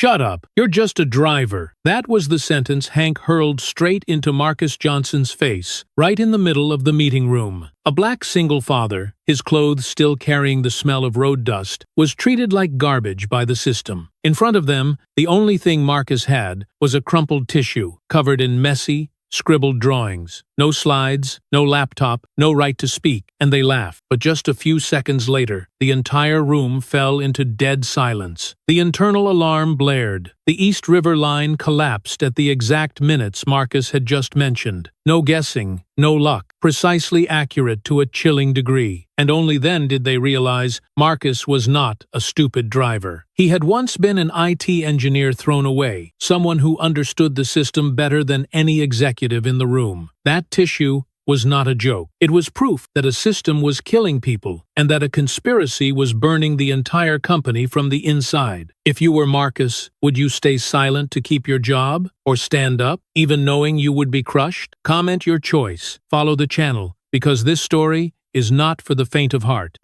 "Shut up, you're just a driver." That was the sentence Hank hurled straight into Marcus Johnson's face, right in the middle of the meeting room. A black single father, his clothes still carrying the smell of road dust, was treated like garbage by the system. In front of them, the only thing Marcus had was a crumpled tissue, covered in messy, scribbled drawings. No slides, no laptop, no right to speak, and they laughed. But just a few seconds later, the entire room fell into dead silence. The internal alarm blared. The East River line collapsed at the exact minutes Marcus had just mentioned. No guessing, no luck, precisely accurate to a chilling degree. And only then did they realize Marcus was not a stupid driver. He had once been an IT engineer thrown away, someone who understood the system better than any executive in the room. That tissue was not a joke. It was proof that a system was killing people and that a conspiracy was burning the entire company from the inside. If you were Marcus, would you stay silent to keep your job or stand up, even knowing you would be crushed? Comment your choice. Follow the channel, because this story is not for the faint of heart.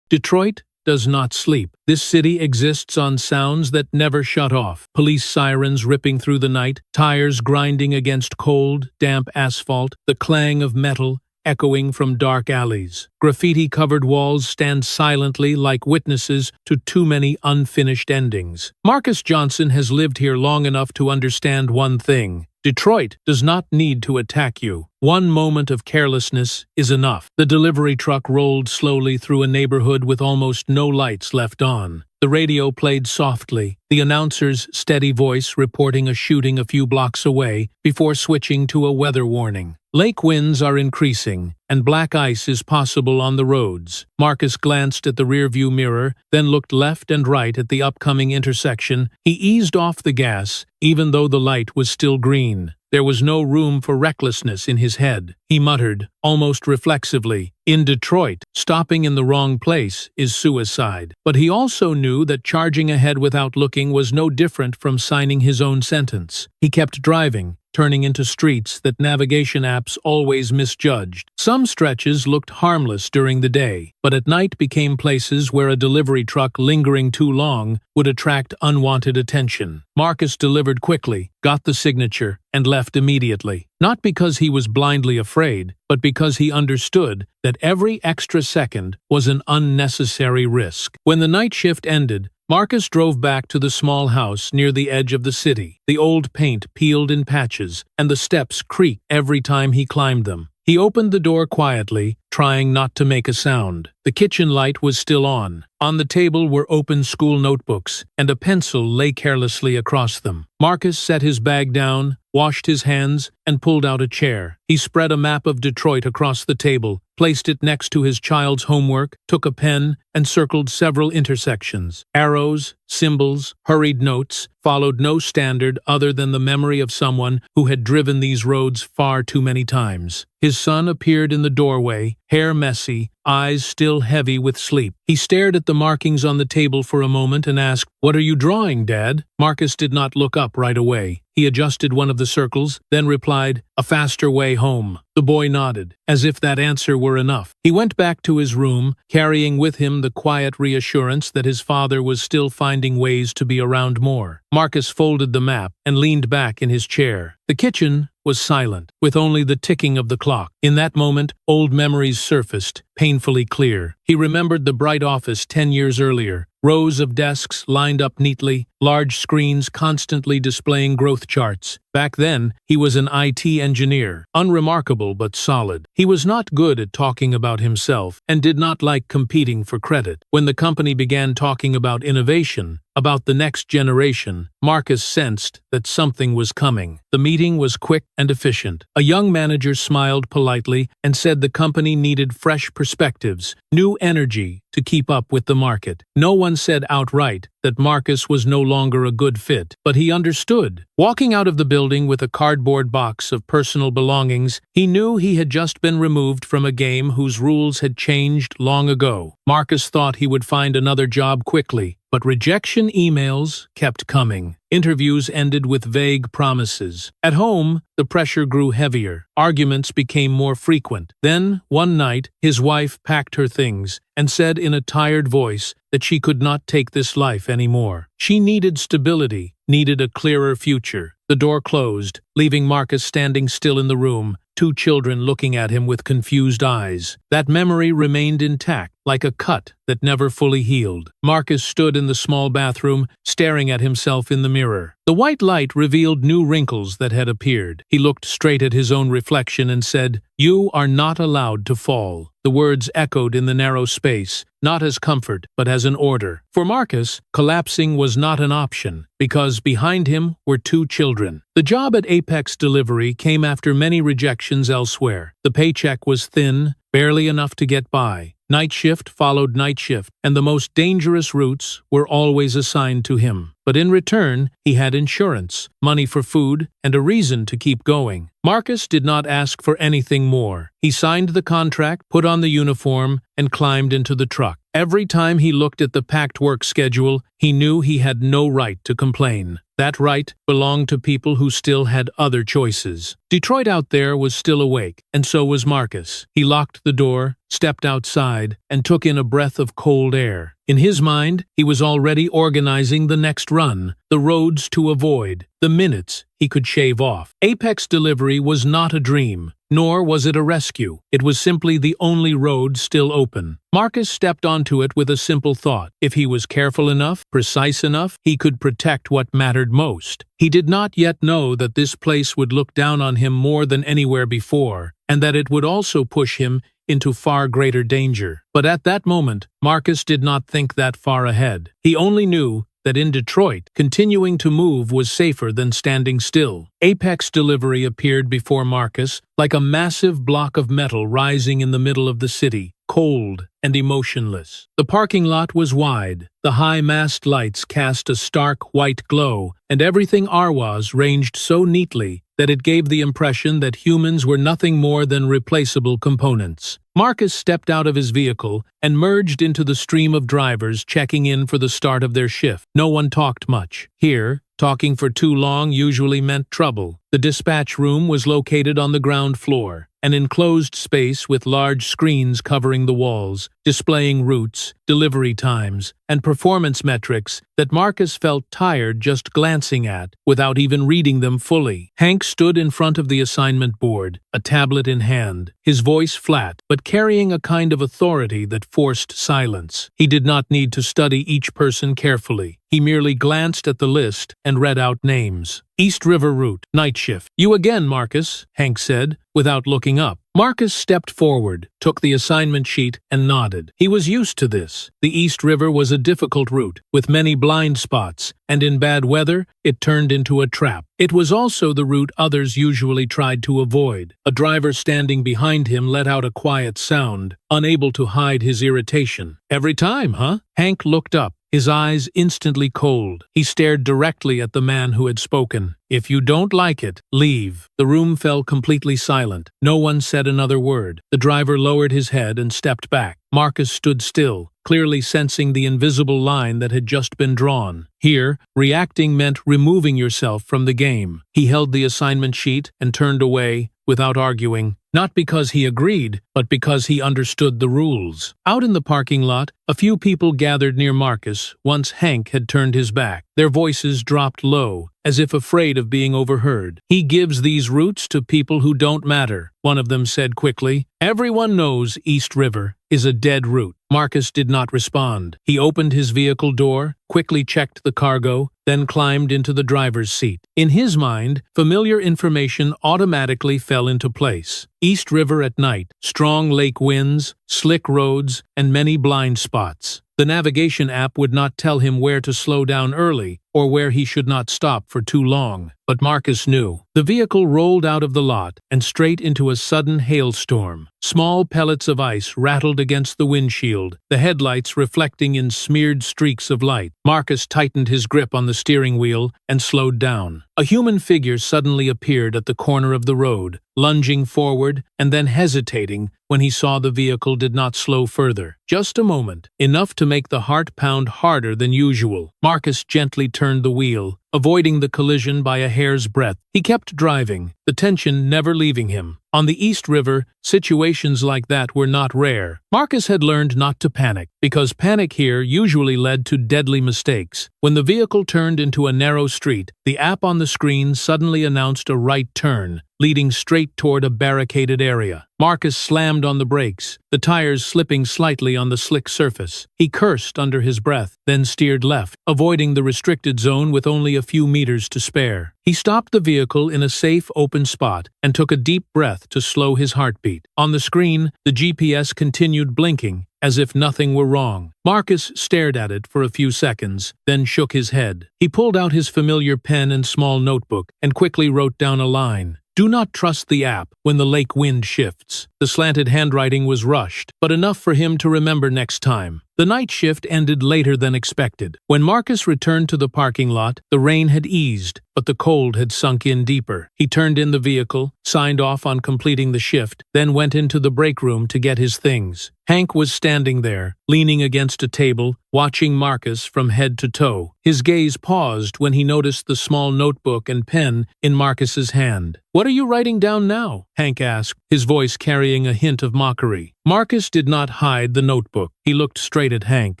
Detroit does not sleep. This city exists on sounds that never shut off. Police sirens ripping through the night, tires grinding against cold, damp asphalt, the clang of metal echoing from dark alleys. Graffiti-covered walls stand silently like witnesses to too many unfinished endings. Marcus Johnson has lived here long enough to understand one thing. Detroit does not need to attack you. One moment of carelessness is enough. The delivery truck rolled slowly through a neighborhood with almost no lights left on. The radio played softly, the announcer's steady voice reporting a shooting a few blocks away before switching to a weather warning. Lake winds are increasing, and black ice is possible on the roads. Marcus glanced at the rearview mirror, then looked left and right at the upcoming intersection. He eased off the gas, even though the light was still green. There was no room for recklessness in his head. He muttered, almost reflexively, "In Detroit, stopping in the wrong place is suicide." But he also knew that charging ahead without looking was no different from signing his own sentence. He kept driving, turning into streets that navigation apps always misjudged. Some stretches looked harmless during the day, but at night became places where a delivery truck lingering too long would attract unwanted attention. Marcus delivered quickly, got the signature, and left immediately. Not because he was blindly afraid, but because he understood that every extra second was an unnecessary risk. When the night shift ended, Marcus drove back to the small house near the edge of the city. The old paint peeled in patches, and the steps creaked every time he climbed them. He opened the door quietly, trying not to make a sound. The kitchen light was still on. On the table were open school notebooks, and a pencil lay carelessly across them. Marcus set his bag down, washed his hands, and pulled out a chair. He spread a map of Detroit across the table, placed it next to his child's homework, took a pen, and circled several intersections. Arrows, symbols, hurried notes followed no standard other than the memory of someone who had driven these roads far too many times. His son appeared in the doorway, hair messy, eyes still heavy with sleep. He stared at the markings on the table for a moment and asked, "What are you drawing, Dad?" Marcus did not look up right away. He adjusted one of the circles, then replied, "A faster way home." The boy nodded, as if that answer were enough. He went back to his room, carrying with him the quiet reassurance that his father was still finding ways to be around more. Marcus folded the map and leaned back in his chair. The kitchen was silent, with only the ticking of the clock. In that moment, old memories surfaced, painfully clear. He remembered the bright office 10 years earlier, rows of desks lined up neatly, large screens constantly displaying growth charts. Back then, he was an IT engineer, unremarkable but solid. He was not good at talking about himself and did not like competing for credit. When the company began talking about innovation, about the next generation, Marcus sensed that something was coming. The meeting was quick and efficient. A young manager smiled politely and said the company needed fresh perspectives, new energy to keep up with the market. No one said outright that Marcus was no longer a good fit, but he understood. Walking out of the building with a cardboard box of personal belongings, he knew he had just been removed from a game whose rules had changed long ago. Marcus thought he would find another job quickly, but rejection emails kept coming. Interviews ended with vague promises. At home, the pressure grew heavier. Arguments became more frequent. Then, one night, his wife packed her things and said in a tired voice that she could not take this life anymore. She needed stability, needed a clearer future. The door closed, leaving Marcus standing still in the room, two children looking at him with confused eyes. That memory remained intact, like a cut that never fully healed. Marcus stood in the small bathroom, staring at himself in the mirror. The white light revealed new wrinkles that had appeared. He looked straight at his own reflection and said, "You are not allowed to fall." The words echoed in the narrow space, not as comfort, but as an order. For Marcus, collapsing was not an option, because behind him were two children. The job at Apex Delivery came after many rejections elsewhere. The paycheck was thin, barely enough to get by. Night shift followed night shift, and the most dangerous routes were always assigned to him. But in return, he had insurance, money for food, and a reason to keep going. Marcus did not ask for anything more. He signed the contract, put on the uniform, and climbed into the truck. Every time he looked at the packed work schedule, he knew he had no right to complain. That right belonged to people who still had other choices. Detroit out there was still awake, and so was Marcus. He locked the door, stepped outside, and took in a breath of cold air. In his mind, he was already organizing the next run, the roads to avoid, the minutes he could shave off. Apex Delivery was not a dream, nor was it a rescue. It was simply the only road still open. Marcus stepped onto it with a simple thought. If he was careful enough, precise enough, he could protect what mattered most. He did not yet know that this place would look down on him more than anywhere before, and that it would also push him into far greater danger. But at that moment, Marcus did not think that far ahead. He only knew that in Detroit, continuing to move was safer than standing still. Apex Delivery appeared before Marcus like a massive block of metal rising in the middle of the city, cold and emotionless. The parking lot was wide. The high-mast lights cast a stark white glow, and everything Arwaz ranged so neatly that it gave the impression that humans were nothing more than replaceable components. Marcus stepped out of his vehicle and merged into the stream of drivers checking in for the start of their shift. No one talked much. Here, talking for too long usually meant trouble. The dispatch room was located on the ground floor, an enclosed space with large screens covering the walls, displaying routes, delivery times, and performance metrics that Marcus felt tired just glancing at without even reading them fully. Hank stood in front of the assignment board, a tablet in hand, his voice flat, but carrying a kind of authority that forced silence. He did not need to study each person carefully. He merely glanced at the list and read out names. East River Route, night shift. "You again, Marcus," Hank said, without looking up. Marcus stepped forward, took the assignment sheet, and nodded. He was used to this. The East River was a difficult route, with many blind spots, and in bad weather, it turned into a trap. It was also the route others usually tried to avoid. A driver standing behind him let out a quiet sound, unable to hide his irritation. "Every time, huh?" Hank looked up, his eyes instantly cold. He stared directly at the man who had spoken. "If you don't like it, leave." The room fell completely silent. No one said another word. The driver lowered his head and stepped back. Marcus stood still, clearly sensing the invisible line that had just been drawn. Here, reacting meant removing yourself from the game. He held the assignment sheet and turned away without arguing, not because he agreed, but because he understood the rules. Out in the parking lot, a few people gathered near Marcus once Hank had turned his back. Their voices dropped low, as if afraid of being overheard. "He gives these routes to people who don't matter," one of them said quickly. "Everyone knows East River is a dead route." Marcus did not respond. He opened his vehicle door, quickly checked the cargo, then climbed into the driver's seat. In his mind, familiar information automatically fell into place. East River at night, strong lake winds, slick roads, and many blind spots. The navigation app would not tell him where to slow down early or where he should not stop for too long. But Marcus knew. The vehicle rolled out of the lot and straight into a sudden hailstorm. Small pellets of ice rattled against the windshield, the headlights reflecting in smeared streaks of light. Marcus tightened his grip on the steering wheel and slowed down. A human figure suddenly appeared at the corner of the road, lunging forward and then hesitating when he saw the vehicle did not slow further. Just a moment, enough to make the heart pound harder than usual. Marcus gently turned turned the wheel, avoiding the collision by a hair's breadth. He kept driving, the tension never leaving him. On the East River, situations like that were not rare. Marcus had learned not to panic, because panic here usually led to deadly mistakes. When the vehicle turned into a narrow street, the app on the screen suddenly announced a right turn, leading straight toward a barricaded area. Marcus slammed on the brakes, the tires slipping slightly on the slick surface. He cursed under his breath, then steered left, avoiding the restricted zone with only a few meters to spare. He stopped the vehicle in a safe, open spot and took a deep breath to slow his heartbeat. On the screen, the GPS continued blinking, as if nothing were wrong. Marcus stared at it for a few seconds, then shook his head. He pulled out his familiar pen and small notebook and quickly wrote down a line. Do not trust the app when the lake wind shifts. The slanted handwriting was rushed, but enough for him to remember next time. The night shift ended later than expected. When Marcus returned to the parking lot, the rain had eased, but the cold had sunk in deeper. He turned in the vehicle, signed off on completing the shift, then went into the break room to get his things. Hank was standing there, leaning against a table, watching Marcus from head to toe. His gaze paused when he noticed the small notebook and pen in Marcus's hand. "What are you writing down now?" Hank asked, his voice carrying a hint of mockery. Marcus did not hide the notebook. He looked straight at Hank,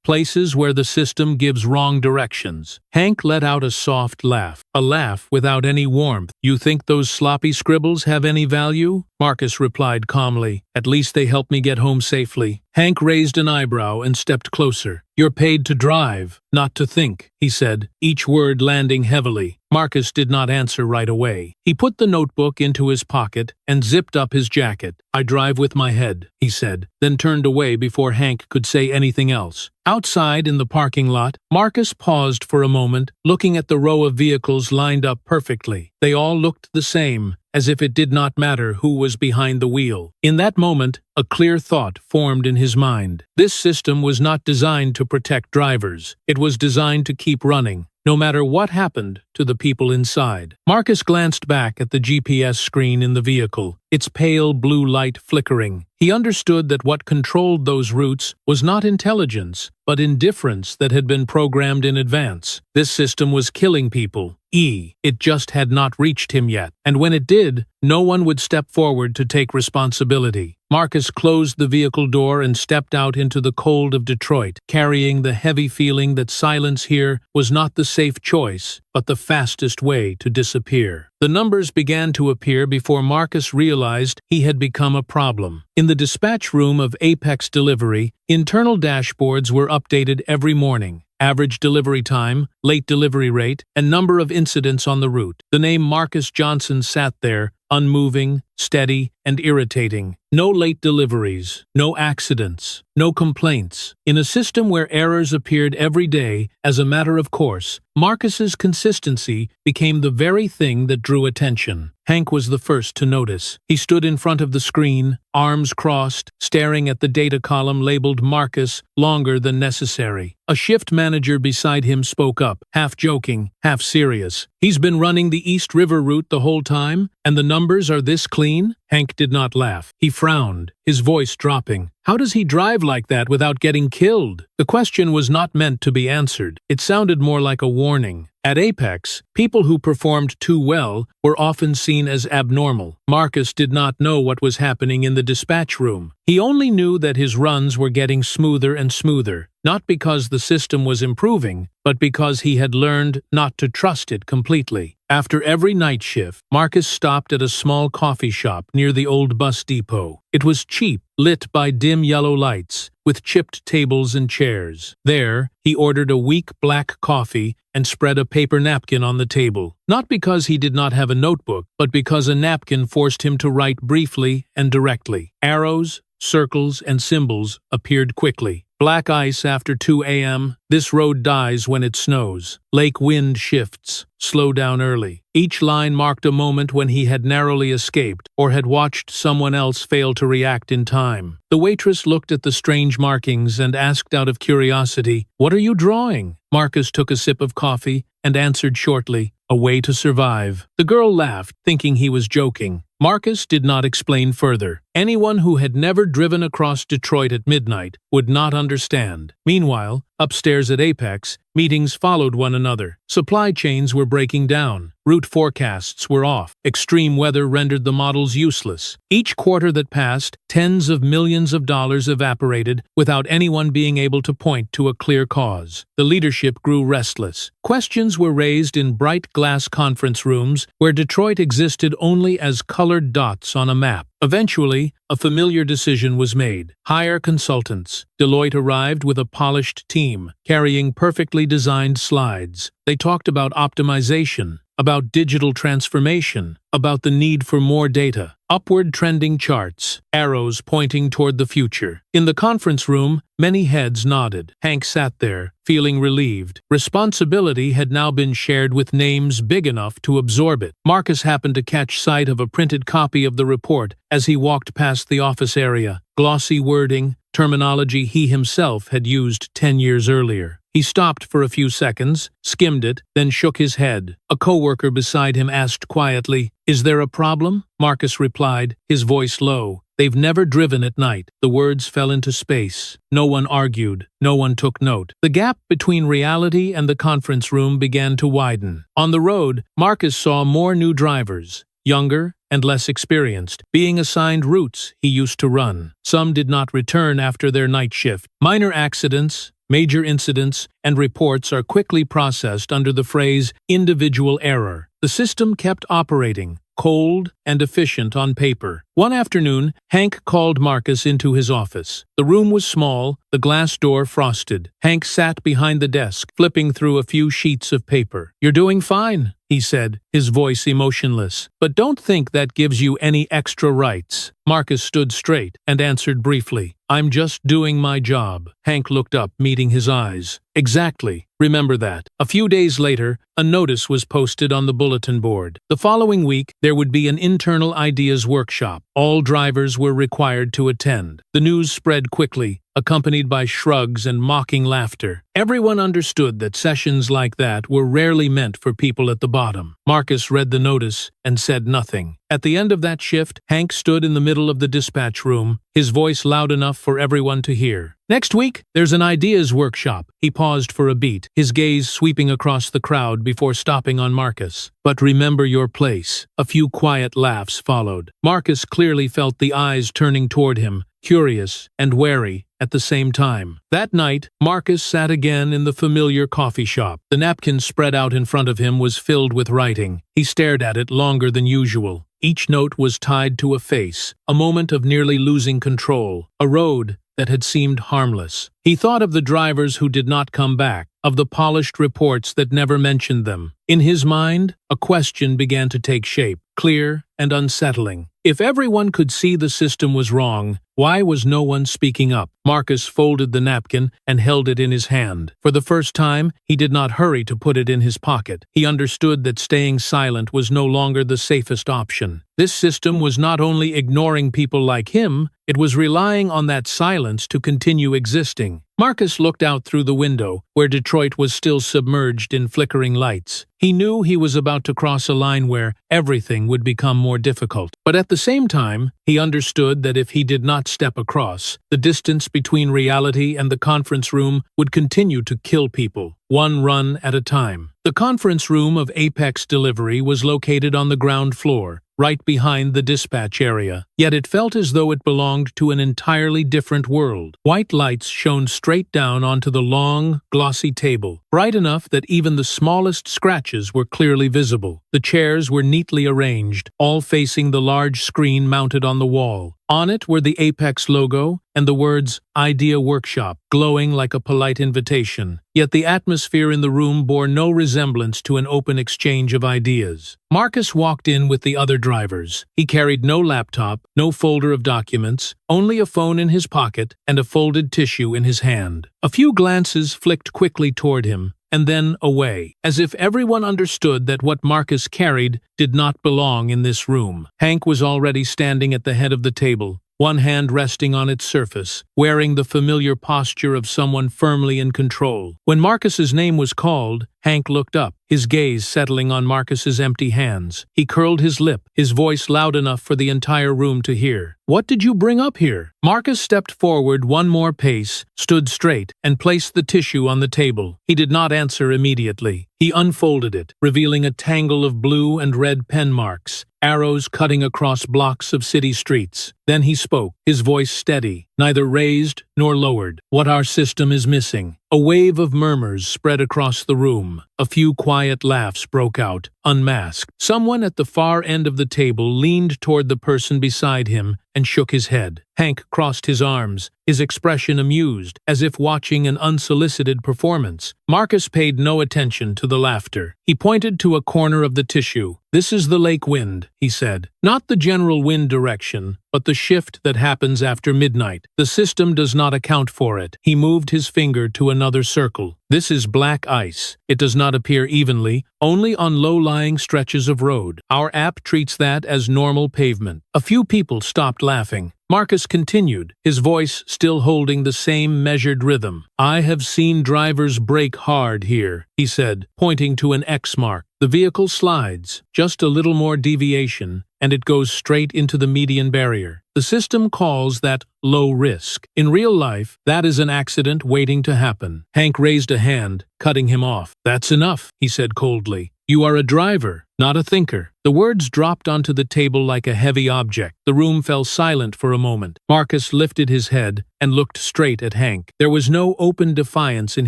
places where the system gives wrong directions. Hank let out a soft laugh, a laugh without any warmth. "You think those sloppy scribbles have any value?" Marcus replied calmly. "At least they help me get home safely." Hank raised an eyebrow and stepped closer. "You're paid to drive, not to think," he said, each word landing heavily. Marcus did not answer right away. He put the notebook into his pocket and zipped up his jacket. "I drive with my head," he said, then turned away before Hank could say anything else. Outside in the parking lot, Marcus paused for a moment, looking at the row of vehicles lined up perfectly. They all looked the same, as if it did not matter who was behind the wheel. In that moment, a clear thought formed in his mind. This system was not designed to protect drivers. It was designed to keep running, no matter what happened to the people inside. Marcus glanced back at the GPS screen in the vehicle, its pale blue light flickering. He understood that what controlled those routes was not intelligence, but indifference that had been programmed in advance. This system was killing people. It just had not reached him yet, and when it did, no one would step forward to take responsibility. Marcus closed the vehicle door and stepped out into the cold of Detroit, carrying the heavy feeling that silence here was not the safe choice, but the fastest way to disappear. The numbers began to appear before Marcus realized he had become a problem. In the dispatch room of Apex Delivery, internal dashboards were updated every morning. Average delivery time, late delivery rate, and number of incidents on the route. The name Marcus Johnson sat there, unmoving, steady, and irritating. No late deliveries, no accidents, no complaints. In a system where errors appeared every day as a matter of course, Marcus's consistency became the very thing that drew attention. Hank was the first to notice. He stood in front of the screen, arms crossed, staring at the data column labeled Marcus longer than necessary. A shift manager beside him spoke up, half joking, half serious. "He's been running the East River route the whole time, and the numbers are this clean?" Hank did not laugh. He frowned, his voice dropping. "How does he drive like that without getting killed?" The question was not meant to be answered. It sounded more like a warning. At Apex, people who performed too well were often seen as abnormal. Marcus did not know what was happening in the dispatch room. He only knew that his runs were getting smoother and smoother, not because the system was improving, but because he had learned not to trust it completely. After every night shift, Marcus stopped at a small coffee shop near the old bus depot. It was cheap, lit by dim yellow lights, with chipped tables and chairs. There, he ordered a weak black coffee and spread a paper napkin on the table. Not because he did not have a notebook, but because a napkin forced him to write briefly and directly. Arrows, circles, and symbols appeared quickly. Black ice after 2 a.m. This road dies when it snows. Lake wind shifts. Slow down early. Each line marked a moment when he had narrowly escaped or had watched someone else fail to react in time. The waitress looked at the strange markings and asked out of curiosity, "What are you drawing?" Marcus took a sip of coffee and answered shortly, "A way to survive." The girl laughed, thinking he was joking. Marcus did not explain further. Anyone who had never driven across Detroit at midnight would not understand. Meanwhile, upstairs at Apex, meetings followed one another. Supply chains were breaking down. Route forecasts were off. Extreme weather rendered the models useless. Each quarter that passed, tens of millions of dollars evaporated without anyone being able to point to a clear cause. The leadership grew restless. Questions were raised in bright glass conference rooms where Detroit existed only as colored dots on a map. Eventually, a familiar decision was made. Hire consultants. Deloitte arrived with a polished team, carrying perfectly designed slides. They talked about optimization, about digital transformation, about the need for more data. Upward trending charts, arrows pointing toward the future. In the conference room, many heads nodded. Hank sat there, feeling relieved. Responsibility had now been shared with names big enough to absorb it. Marcus happened to catch sight of a printed copy of the report as he walked past the office area. Glossy wording, terminology he himself had used 10 years earlier. He stopped for a few seconds, skimmed it, then shook his head. A coworker beside him asked quietly, "Is there a problem?" Marcus replied, his voice low. "They've never driven at night." The words fell into space. No one argued. No one took note. The gap between reality and the conference room began to widen. On the road, Marcus saw more new drivers, younger and less experienced, being assigned routes he used to run. Some did not return after their night shift. Minor accidents, major incidents, and reports are quickly processed under the phrase individual error. The system kept operating, cold and efficient on paper. One afternoon, Hank called Marcus into his office. The room was small, the glass door frosted. Hank sat behind the desk, flipping through a few sheets of paper. "You're doing fine," he said, his voice emotionless. "But don't think that gives you any extra rights." Marcus stood straight and answered briefly, "I'm just doing my job." Hank looked up, meeting his eyes. "Exactly. Remember that." A few days later, a notice was posted on the bulletin board. The following week, there would be an internal ideas workshop. All drivers were required to attend. The news spread quickly, accompanied by shrugs and mocking laughter. Everyone understood that sessions like that were rarely meant for people at the bottom. Marcus read the notice and said nothing. At the end of that shift, Hank stood in the middle of the dispatch room, his voice loud enough for everyone to hear. "Next week, there's an ideas workshop." He paused for a beat, his gaze sweeping across the crowd before stopping on Marcus. "But remember your place." A few quiet laughs followed. Marcus clearly felt the eyes turning toward him, curious and wary at the same time. That night, Marcus sat again in the familiar coffee shop. The napkin spread out in front of him was filled with writing. He stared at it longer than usual. Each note was tied to a face, a moment of nearly losing control, a road that had seemed harmless. He thought of the drivers who did not come back, of the polished reports that never mentioned them. In his mind, a question began to take shape, clear and unsettling. If everyone could see the system was wrong, why was no one speaking up? Marcus folded the napkin and held it in his hand. For the first time, he did not hurry to put it in his pocket. He understood that staying silent was no longer the safest option. This system was not only ignoring people like him, it was relying on that silence to continue existing. Marcus looked out through the window, where Detroit was still submerged in flickering lights. He knew he was about to cross a line where everything would become more difficult. But at the same time, he understood that if he did not step across, the distance between reality and the conference room would continue to kill people, one run at a time. The conference room of Apex Delivery was located on the ground floor, right behind the dispatch area, yet it felt as though it belonged to an entirely different world. White lights shone straight down onto the long, glossy table, bright enough that even the smallest scratches were clearly visible. The chairs were neatly arranged, all facing the large screen mounted on the wall. On it were the Apex logo and the words Idea Workshop, glowing like a polite invitation. Yet the atmosphere in the room bore no resemblance to an open exchange of ideas. Marcus walked in with the other drivers. He carried no laptop, no folder of documents, only a phone in his pocket and a folded tissue in his hand. A few glances flicked quickly toward him, and then away, as if everyone understood that what Marcus carried did not belong in this room. Hank was already standing at the head of the table, one hand resting on its surface, wearing the familiar posture of someone firmly in control. When Marcus's name was called, Hank looked up, his gaze settling on Marcus's empty hands. He curled his lip, his voice loud enough for the entire room to hear. "What did you bring up here?" Marcus stepped forward one more pace, stood straight, and placed the tissue on the table. He did not answer immediately. He unfolded it, revealing a tangle of blue and red pen marks, arrows cutting across blocks of city streets. Then he spoke, his voice steady, neither raised nor lowered. "What our system is missing." A wave of murmurs spread across the room. A few quiet laughs broke out, unmasked. Someone at the far end of the table leaned toward the person beside him and shook his head. Hank crossed his arms, his expression amused, as if watching an unsolicited performance. Marcus paid no attention to the laughter. He pointed to a corner of the tissue. "This is the lake wind," he said. "Not the general wind direction, but the shift that happens after midnight. The system does not account for it." He moved his finger to another circle. "This is black ice. It does not appear evenly, only on low-lying stretches of road. Our app treats that as normal pavement." A few people stopped laughing. Marcus continued, his voice still holding the same measured rhythm. "I have seen drivers brake hard here," he said, pointing to an X mark. "The vehicle slides, just a little more deviation, and it goes straight into the median barrier. The system calls that low risk. In real life, that is an accident waiting to happen." Hank raised a hand, cutting him off. "That's enough," he said coldly. "You are a driver, not a thinker." The words dropped onto the table like a heavy object. The room fell silent for a moment. Marcus lifted his head and looked straight at Hank. There was no open defiance in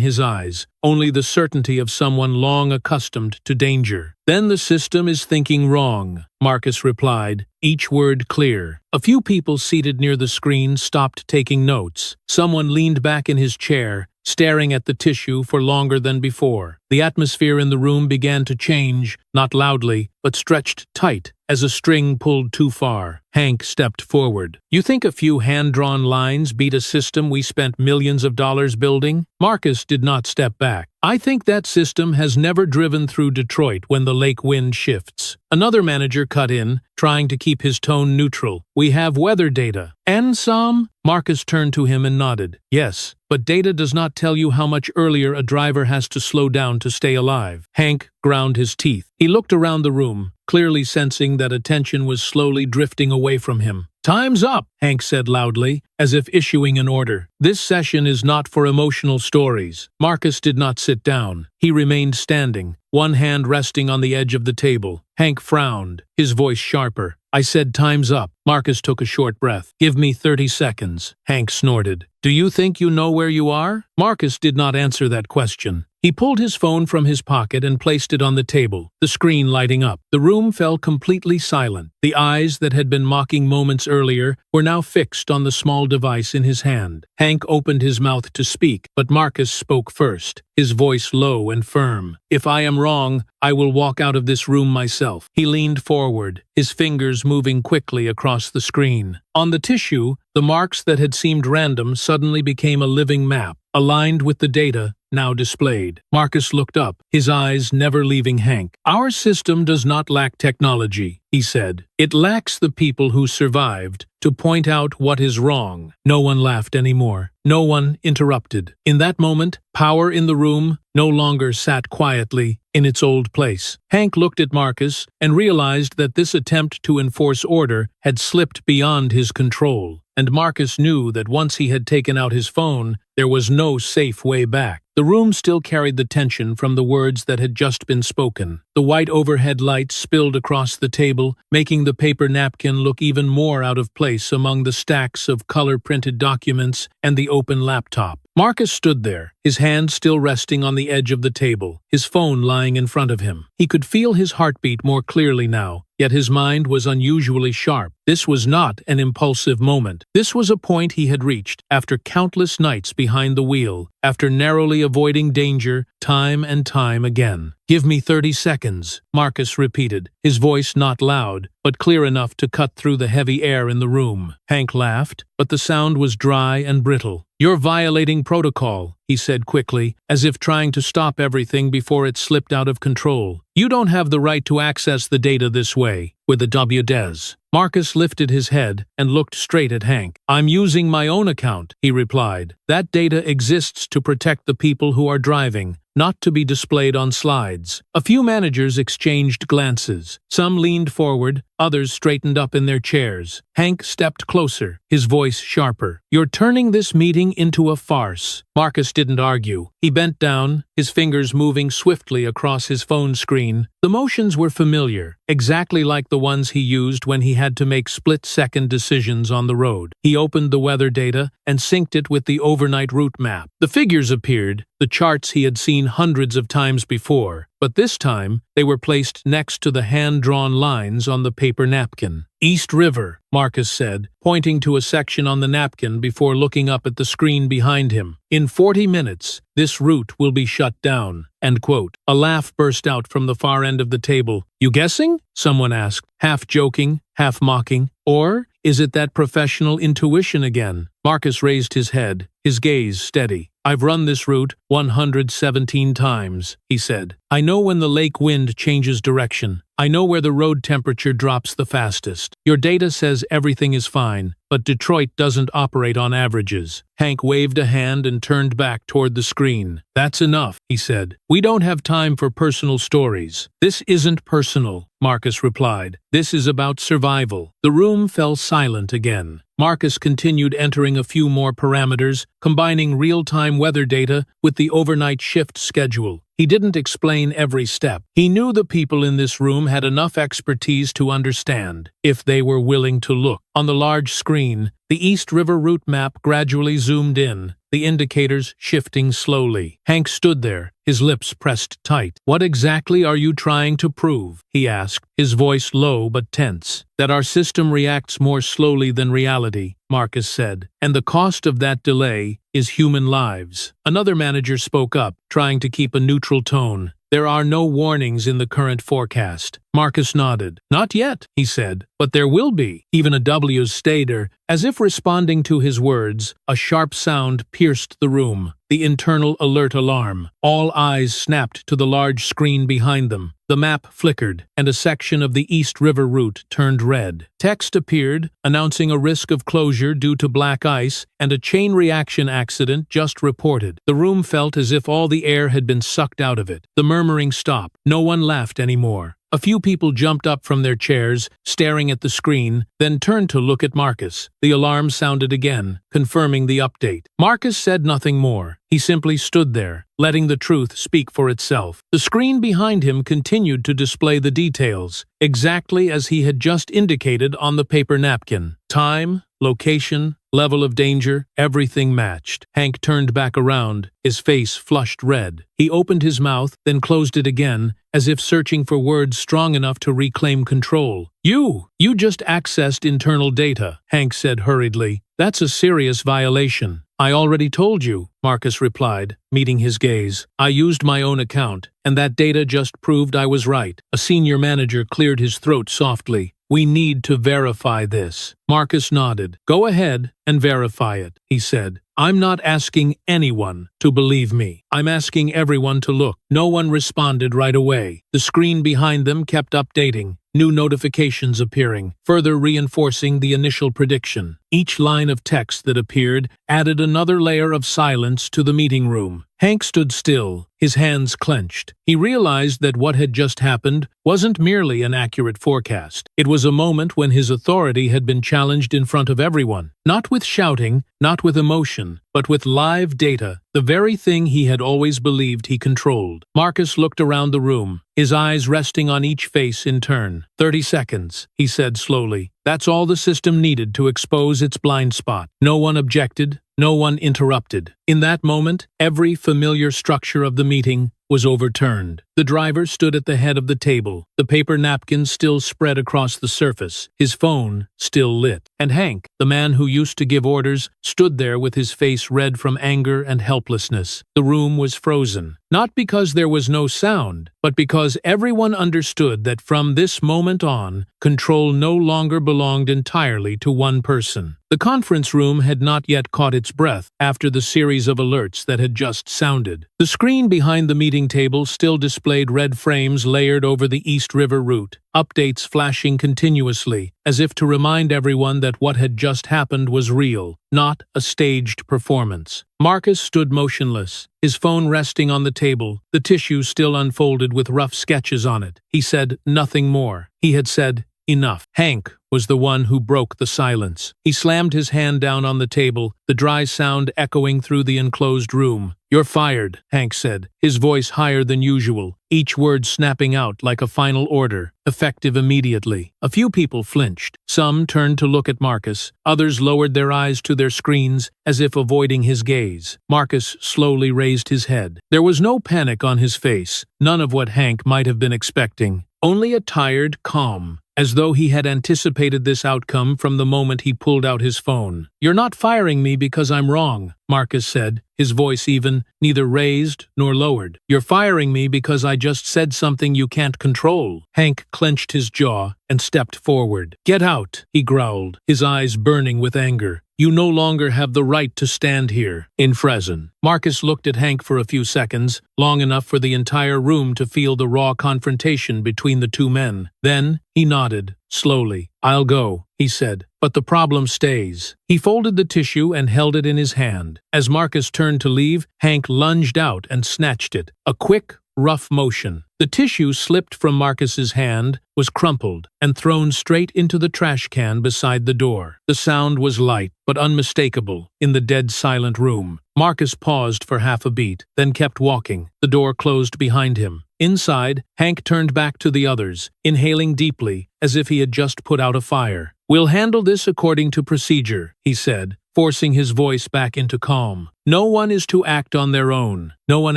his eyes, only the certainty of someone long accustomed to danger. "Then the system is thinking wrong," Marcus replied, each word clear. A few people seated near the screen stopped taking notes. Someone leaned back in his chair, staring at the tissue for longer than before. The atmosphere in the room began to change, not loudly, but stretched tight, as a string pulled too far. Hank stepped forward. "You think a few hand-drawn lines beat a system we spent millions of dollars building?" Marcus did not step back. "I think that system has never driven through Detroit when the lake wind shifts." Another manager cut in, trying to keep his tone neutral. "We have weather data." "And some?" Marcus turned to him and nodded. "Yes, but data does not tell you how much earlier a driver has to slow down to stay alive." Hank ground his teeth. He looked around the room, clearly sensing that attention was slowly drifting away from him. "Time's up," Hank said loudly, as if issuing an order. "This session is not for emotional stories." Marcus did not sit down. He remained standing, one hand resting on the edge of the table. Hank frowned, his voice sharper. "I said time's up." Marcus took a short breath. "Give me 30 seconds." Hank snorted. "Do you think you know where you are?" Marcus did not answer that question. He pulled his phone from his pocket and placed it on the table, the screen lighting up. The room fell completely silent. The eyes that had been mocking moments earlier were now fixed on the small device in his hand. Hank opened his mouth to speak, but Marcus spoke first, his voice low and firm. "If I am wrong, I will walk out of this room myself." He leaned forward, his fingers moving quickly across the screen. On the tissue, the marks that had seemed random suddenly became a living map, aligned with the data now displayed. Marcus looked up, his eyes never leaving Hank. "Our system does not lack technology," he said. "It lacks the people who survived to point out what is wrong." No one laughed anymore. No one interrupted. In that moment, power in the room no longer sat quietly in its old place. Hank looked at Marcus and realized that this attempt to enforce order had slipped beyond his control. And Marcus knew that once he had taken out his phone, there was no safe way back. The room still carried the tension from the words that had just been spoken. The white overhead lights spilled across the table, making the paper napkin look even more out of place among the stacks of color-printed documents and the open laptop. Marcus stood there, his hand still resting on the edge of the table, his phone lying in front of him. He could feel his heartbeat more clearly now, yet his mind was unusually sharp. This was not an impulsive moment. This was a point he had reached after countless nights behind the wheel, after narrowly avoiding danger time and time again. "Give me 30 seconds, Marcus repeated, his voice not loud, but clear enough to cut through the heavy air in the room. Hank laughed, but the sound was dry and brittle. "You're violating protocol," he said quickly, as if trying to stop everything before it slipped out of control. You don't have the right to access the data this way, with a W des. Marcus lifted his head and looked straight at Hank. I'm using my own account, he replied. That data exists to protect the people who are driving, not to be displayed on slides. A few managers exchanged glances. Some leaned forward, others straightened up in their chairs. Hank stepped closer, his voice sharper. You're turning this meeting into a farce. Marcus didn't argue. He bent down, his fingers moving swiftly across his phone screen. The motions were familiar, exactly like the ones he used when he had to make split-second decisions on the road. He opened the weather data and synced it with the overnight route map. The figures appeared, the charts he had seen hundreds of times before, but this time they were placed next to the hand-drawn lines on the paper napkin. East River, Marcus said, pointing to a section on the napkin before looking up at the screen behind him. In 40 minutes, this route will be shut down. End quote. A laugh burst out from the far end of the table. You guessing? Someone asked, half joking, half mocking. Or is it that professional intuition again? Marcus raised his head, his gaze steady. I've run this route 117 times, he said. I know when the lake wind changes direction. I know where the road temperature drops the fastest. Your data says everything is fine, but Detroit doesn't operate on averages. Hank waved a hand and turned back toward the screen. That's enough, he said. We don't have time for personal stories. This isn't personal, Marcus replied. This is about survival. The room fell silent again. Marcus continued entering a few more parameters, combining real-time weather data with the overnight shift schedule. He didn't explain every step. He knew the people in this room had enough expertise to understand, if they were willing to look. On the large screen, the East River route map gradually zoomed in, the indicators shifting slowly. Hank stood there, his lips pressed tight. What exactly are you trying to prove? He asked, his voice low but tense. That our system reacts more slowly than reality, Marcus said, and the cost of that delay is human lives. Another manager spoke up, trying to keep a neutral tone. There are no warnings in the current forecast. Marcus nodded. Not yet, he said, but there will be. Even a W's stater, as if responding to his words, a sharp sound pierced the room. The internal alert alarm. All eyes snapped to the large screen behind them. The map flickered, and a section of the East River route turned red. Text appeared, announcing a risk of closure due to black ice and a chain reaction accident just reported. The room felt as if all the air had been sucked out of it. The murmuring stopped. No one laughed anymore. A few people jumped up from their chairs, staring at the screen, then turned to look at Marcus. The alarm sounded again, confirming the update. Marcus said nothing more. He simply stood there, letting the truth speak for itself. The screen behind him continued to display the details, exactly as he had just indicated on the paper napkin. Time, location, level of danger, everything matched. Hank turned back around, his face flushed red. He opened his mouth, then closed it again, as if searching for words strong enough to reclaim control. You just accessed internal data, Hank said hurriedly. That's a serious violation. I already told you, Marcus replied, meeting his gaze. I used my own account, and that data just proved I was right. A senior manager cleared his throat softly. We need to verify this. Marcus nodded. Go ahead and verify it, he said. I'm not asking anyone to believe me. I'm asking everyone to look. No one responded right away. The screen behind them kept updating, new notifications appearing, further reinforcing the initial prediction. Each line of text that appeared added another layer of silence to the meeting room. Hank stood still, his hands clenched. He realized that what had just happened wasn't merely an accurate forecast. It was a moment when his authority had been challenged in front of everyone. Not with shouting, not with emotion, but with live data, the very thing he had always believed he controlled. Marcus looked around the room, his eyes resting on each face in turn. 30 seconds, he said slowly. That's all the system needed to expose its blind spot. No one objected, no one interrupted. In that moment, every familiar structure of the meeting was overturned. The driver stood at the head of the table, the paper napkin still spread across the surface, his phone still lit. And Hank, the man who used to give orders, stood there with his face red from anger and helplessness. The room was frozen. Not because there was no sound, but because everyone understood that from this moment on, control no longer belonged entirely to one person. The conference room had not yet caught its breath after the series of alerts that had just sounded. The screen behind the meeting table still displayed red frames layered over the East River route, updates flashing continuously, as if to remind everyone that what had just happened was real, not a staged performance. Marcus stood motionless, his phone resting on the table, the tissue still unfolded with rough sketches on it. He said nothing more. He had said, enough. Hank was the one who broke the silence. He slammed his hand down on the table, the dry sound echoing through the enclosed room. "You're fired," Hank said, his voice higher than usual, each word snapping out like a final order, effective immediately. A few people flinched. Some turned to look at Marcus, others lowered their eyes to their screens as if avoiding his gaze. Marcus slowly raised his head. There was no panic on his face, none of what Hank might have been expecting. Only a tired calm, as though he had anticipated this outcome from the moment he pulled out his phone. "You're not firing me because I'm wrong," Marcus said, his voice even, neither raised nor lowered. "You're firing me because I just said something you can't control." Hank clenched his jaw and stepped forward. "Get out," he growled, his eyes burning with anger. "You no longer have the right to stand here in Fresno." Marcus looked at Hank for a few seconds, long enough for the entire room to feel the raw confrontation between the two men. Then he nodded, slowly. "I'll go," he said, "but the problem stays." He folded the tissue and held it in his hand. As Marcus turned to leave, Hank lunged out and snatched it. A quick, rough motion. The tissue slipped from Marcus's hand, was crumpled, and thrown straight into the trash can beside the door. The sound was light, but unmistakable, in the dead silent room. Marcus paused for half a beat, then kept walking. The door closed behind him. Inside, Hank turned back to the others, inhaling deeply, as if he had just put out a fire. "We'll handle this according to procedure," he said, forcing his voice back into calm. "No one is to act on their own." No one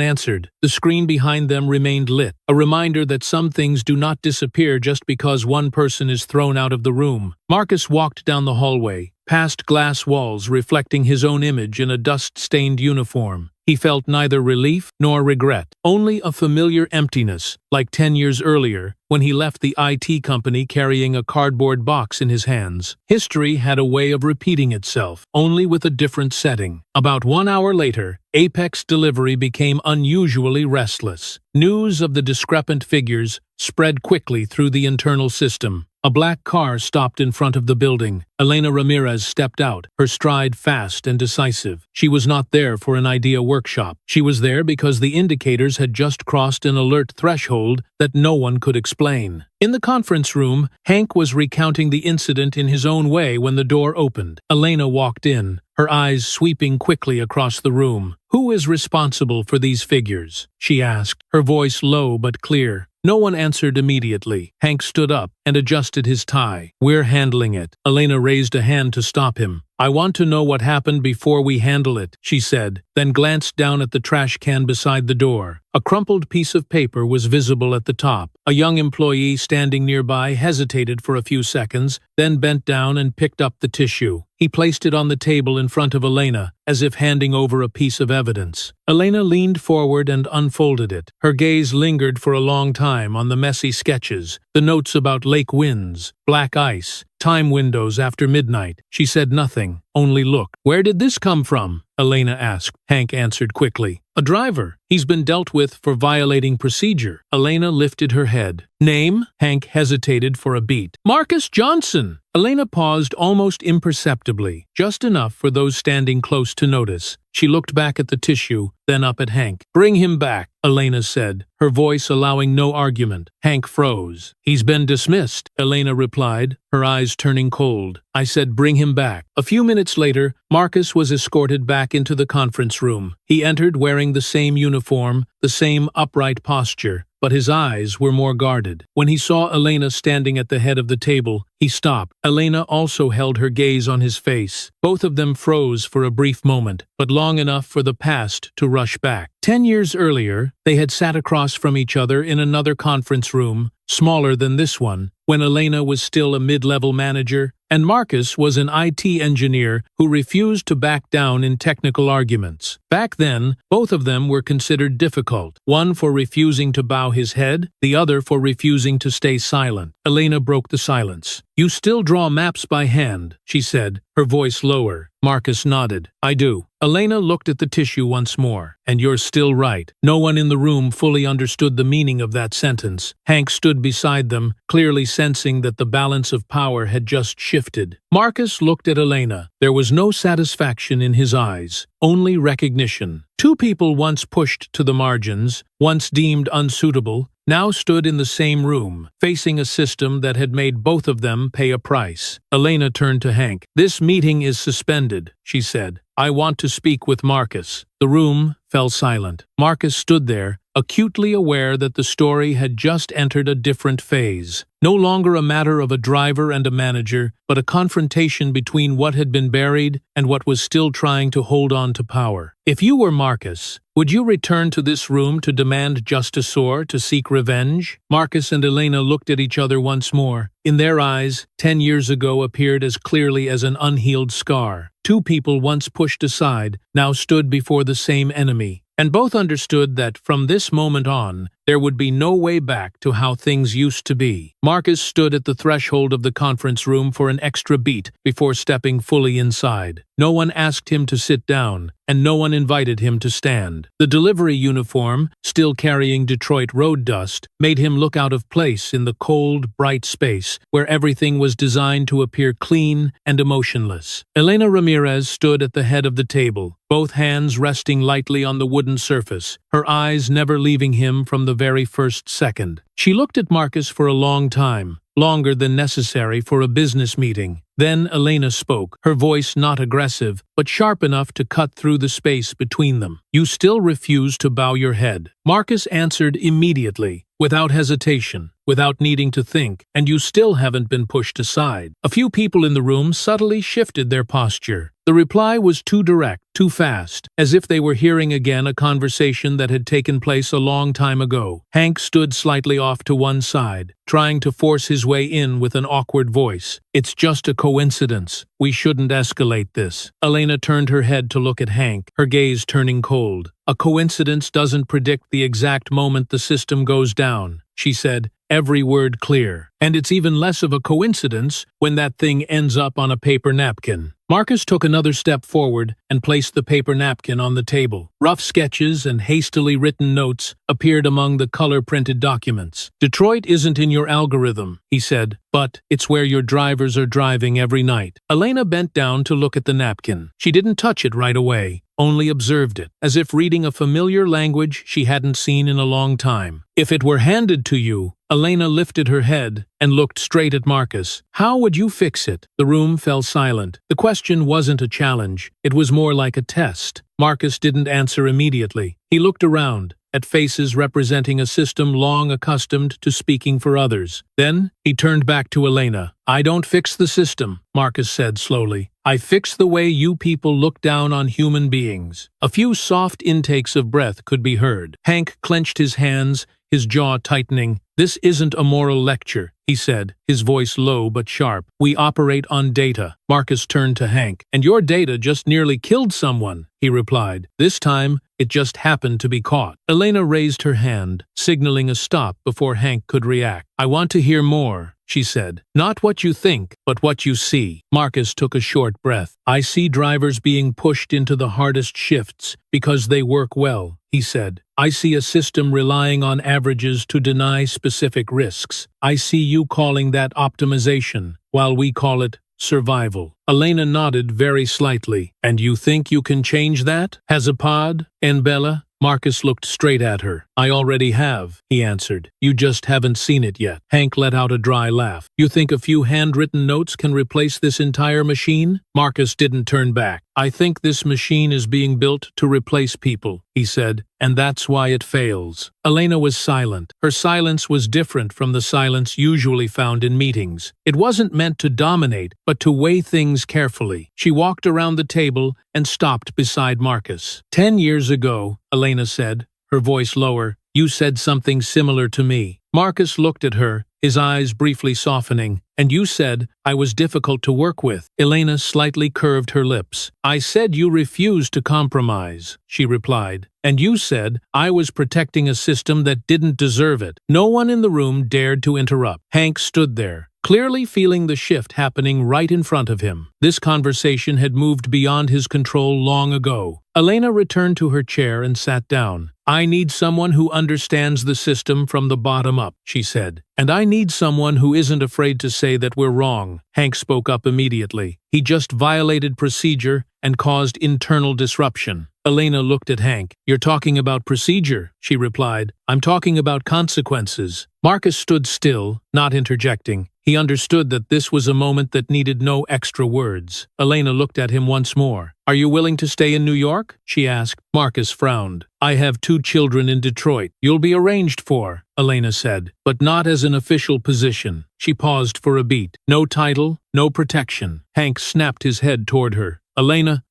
answered. The screen behind them remained lit, a reminder that some things do not disappear just because one person is thrown out of the room. Marcus walked down the hallway, past glass walls reflecting his own image in a dust-stained uniform. He felt neither relief nor regret, only a familiar emptiness, like 10 years earlier, when he left the IT company carrying a cardboard box in his hands. History had a way of repeating itself, only with a different setting. About 1 hour later, Apex Delivery became unusually restless. News of the discrepant figures spread quickly through the internal system. A black car stopped in front of the building. Elena Ramirez stepped out, her stride fast and decisive. She was not there for an idea workshop. She was there because the indicators had just crossed an alert threshold that no one could explain. In the conference room, Hank was recounting the incident in his own way when the door opened. Elena walked in, her eyes sweeping quickly across the room. "Who is responsible for these figures?" she asked, her voice low but clear. No one answered immediately. Hank stood up and adjusted his tie. "We're handling it." Elena raised a hand to stop him. "I want to know what happened before we handle it," she said, then glanced down at the trash can beside the door. A crumpled piece of paper was visible at the top. A young employee standing nearby hesitated for a few seconds, then bent down and picked up the tissue. He placed it on the table in front of Elena, as if handing over a piece of evidence. Elena leaned forward and unfolded it. Her gaze lingered for a long time on the messy sketches, the notes about lake winds, black ice, time windows after midnight. She said nothing, only looked. "Where did this come from?" Elena asked. Hank answered quickly. "A driver. He's been dealt with for violating procedure." Elena lifted her head. "Name?" Hank hesitated for a beat. "Marcus Johnson." Elena paused almost imperceptibly, just enough for those standing close to notice. She looked back at the tissue, then up at Hank. "Bring him back," Elena said, her voice allowing no argument. Hank froze. "He's been dismissed," Elena replied, her eyes turning cold. "I said bring him back." A few minutes later, Marcus was escorted back into the conference room. He entered wearing the same uniform, the same upright posture, but his eyes were more guarded. When he saw Elena standing at the head of the table, he stopped. Elena also held her gaze on his face. Both of them froze for a brief moment, but long enough for the past to rush back. 10 years earlier, they had sat across from each other in another conference room, smaller than this one, when Elena was still a mid-level manager, and Marcus was an IT engineer who refused to back down in technical arguments. Back then, both of them were considered difficult, one for refusing to bow his head, the other for refusing to stay silent. Elena broke the silence. "You still draw maps by hand," she said, her voice lower. Marcus nodded. "I do." Elena looked at the tissue once more. "And you're still right." No one in the room fully understood the meaning of that sentence. Hank stood beside them, clearly sensing that the balance of power had just shifted. Marcus looked at Elena. There was no satisfaction in his eyes, only recognition. Two people once pushed to the margins, once deemed unsuitable, now stood in the same room, facing a system that had made both of them pay a price. Elena turned to Hank. "This meeting is suspended," she said. "I want to speak with Marcus." The room fell silent. Marcus stood there, acutely aware that the story had just entered a different phase. No longer a matter of a driver and a manager, but a confrontation between what had been buried and what was still trying to hold on to power. "If you were Marcus, would you return to this room to demand justice or to seek revenge?" Marcus and Elena looked at each other once more. In their eyes, 10 years ago appeared as clearly as an unhealed scar. Two people once pushed aside, now stood before the same enemy. And both understood that, from this moment on, there would be no way back to how things used to be. Marcus stood at the threshold of the conference room for an extra beat before stepping fully inside. No one asked him to sit down, and no one invited him to stand. The delivery uniform, still carrying Detroit road dust, made him look out of place in the cold, bright space where everything was designed to appear clean and emotionless. Elena Ramirez stood at the head of the table, both hands resting lightly on the wooden surface, her eyes never leaving him from the very first second. She looked at Marcus for a long time, longer than necessary for a business meeting. Then Elena spoke, her voice not aggressive, but sharp enough to cut through the space between them. "You still refuse to bow your head." Marcus answered immediately, without hesitation, without needing to think, "And you still haven't been pushed aside." A few people in the room subtly shifted their posture. The reply was too direct, too fast, as if they were hearing again a conversation that had taken place a long time ago. Hank stood slightly off to one side, trying to force his way in with an awkward voice. "It's just a coincidence. We shouldn't escalate this." Elena turned her head to look at Hank, her gaze turning cold. "A coincidence doesn't predict the exact moment the system goes down," she said, every word clear. "And it's even less of a coincidence when that thing ends up on a paper napkin." Marcus took another step forward and placed the paper napkin on the table. Rough sketches and hastily written notes appeared among the color-printed documents. "Detroit isn't in your algorithm," he said, "but it's where your drivers are driving every night." Elena bent down to look at the napkin. She didn't touch it right away, only observed it, as if reading a familiar language she hadn't seen in a long time. "If it were handed to you," Elena lifted her head and looked straight at Marcus, "how would you fix it?" The room fell silent. The question wasn't a challenge, it was more like a test. Marcus didn't answer immediately. He looked around, at faces representing a system long accustomed to speaking for others. Then, he turned back to Elena. "I don't fix the system," Marcus said slowly. "I fix the way you people look down on human beings." A few soft intakes of breath could be heard. Hank clenched his hands, his jaw tightening. "This isn't a moral lecture," he said, his voice low but sharp. "We operate on data." Marcus turned to Hank. "And your data just nearly killed someone," he replied. "This time, it just happened to be caught." Elena raised her hand, signaling a stop before Hank could react. "I want to hear more," she said. "Not what you think, but what you see." Marcus took a short breath. "I see drivers being pushed into the hardest shifts because they work well," he said. "I see a system relying on averages to deny specific risks. I see you calling that optimization, while we call it survival." Elena nodded very slightly. "And you think you can change that? Hazapad? And Bella?" Marcus looked straight at her. I already have, he answered. You just haven't seen it yet. Hank let out a dry laugh. You think a few handwritten notes can replace this entire machine? Marcus didn't turn back. I think this machine is being built to replace people, he said, and that's why it fails. Elena was silent. Her silence was different from the silence usually found in meetings. It wasn't meant to dominate, but to weigh things carefully. She walked around the table and stopped beside Marcus. 10 years ago, Elena said, her voice lower, you said something similar to me. Marcus looked at her, his eyes briefly softening. And you said I was difficult to work with. Elena slightly curved her lips. I said you refused to compromise, she replied. And you said I was protecting a system that didn't deserve it. No one in the room dared to interrupt. Hank stood there, clearly feeling the shift happening right in front of him. This conversation had moved beyond his control long ago. Elena returned to her chair and sat down. I need someone who understands the system from the bottom up, she said. And I need someone who isn't afraid to say that we're wrong. Hank spoke up immediately. He just violated procedure and caused internal disruption. Elena looked at Hank. You're talking about procedure, she replied. I'm talking about consequences. Marcus stood still, not interjecting. He understood that this was a moment that needed no extra words. Elena looked at him once more. Are you willing to stay in New York? She asked. Marcus frowned. I have 2 children in Detroit. You'll be arranged for, Elena said, but not as an official position. She paused for a beat. No title, no protection. Hank snapped his head toward her. Elena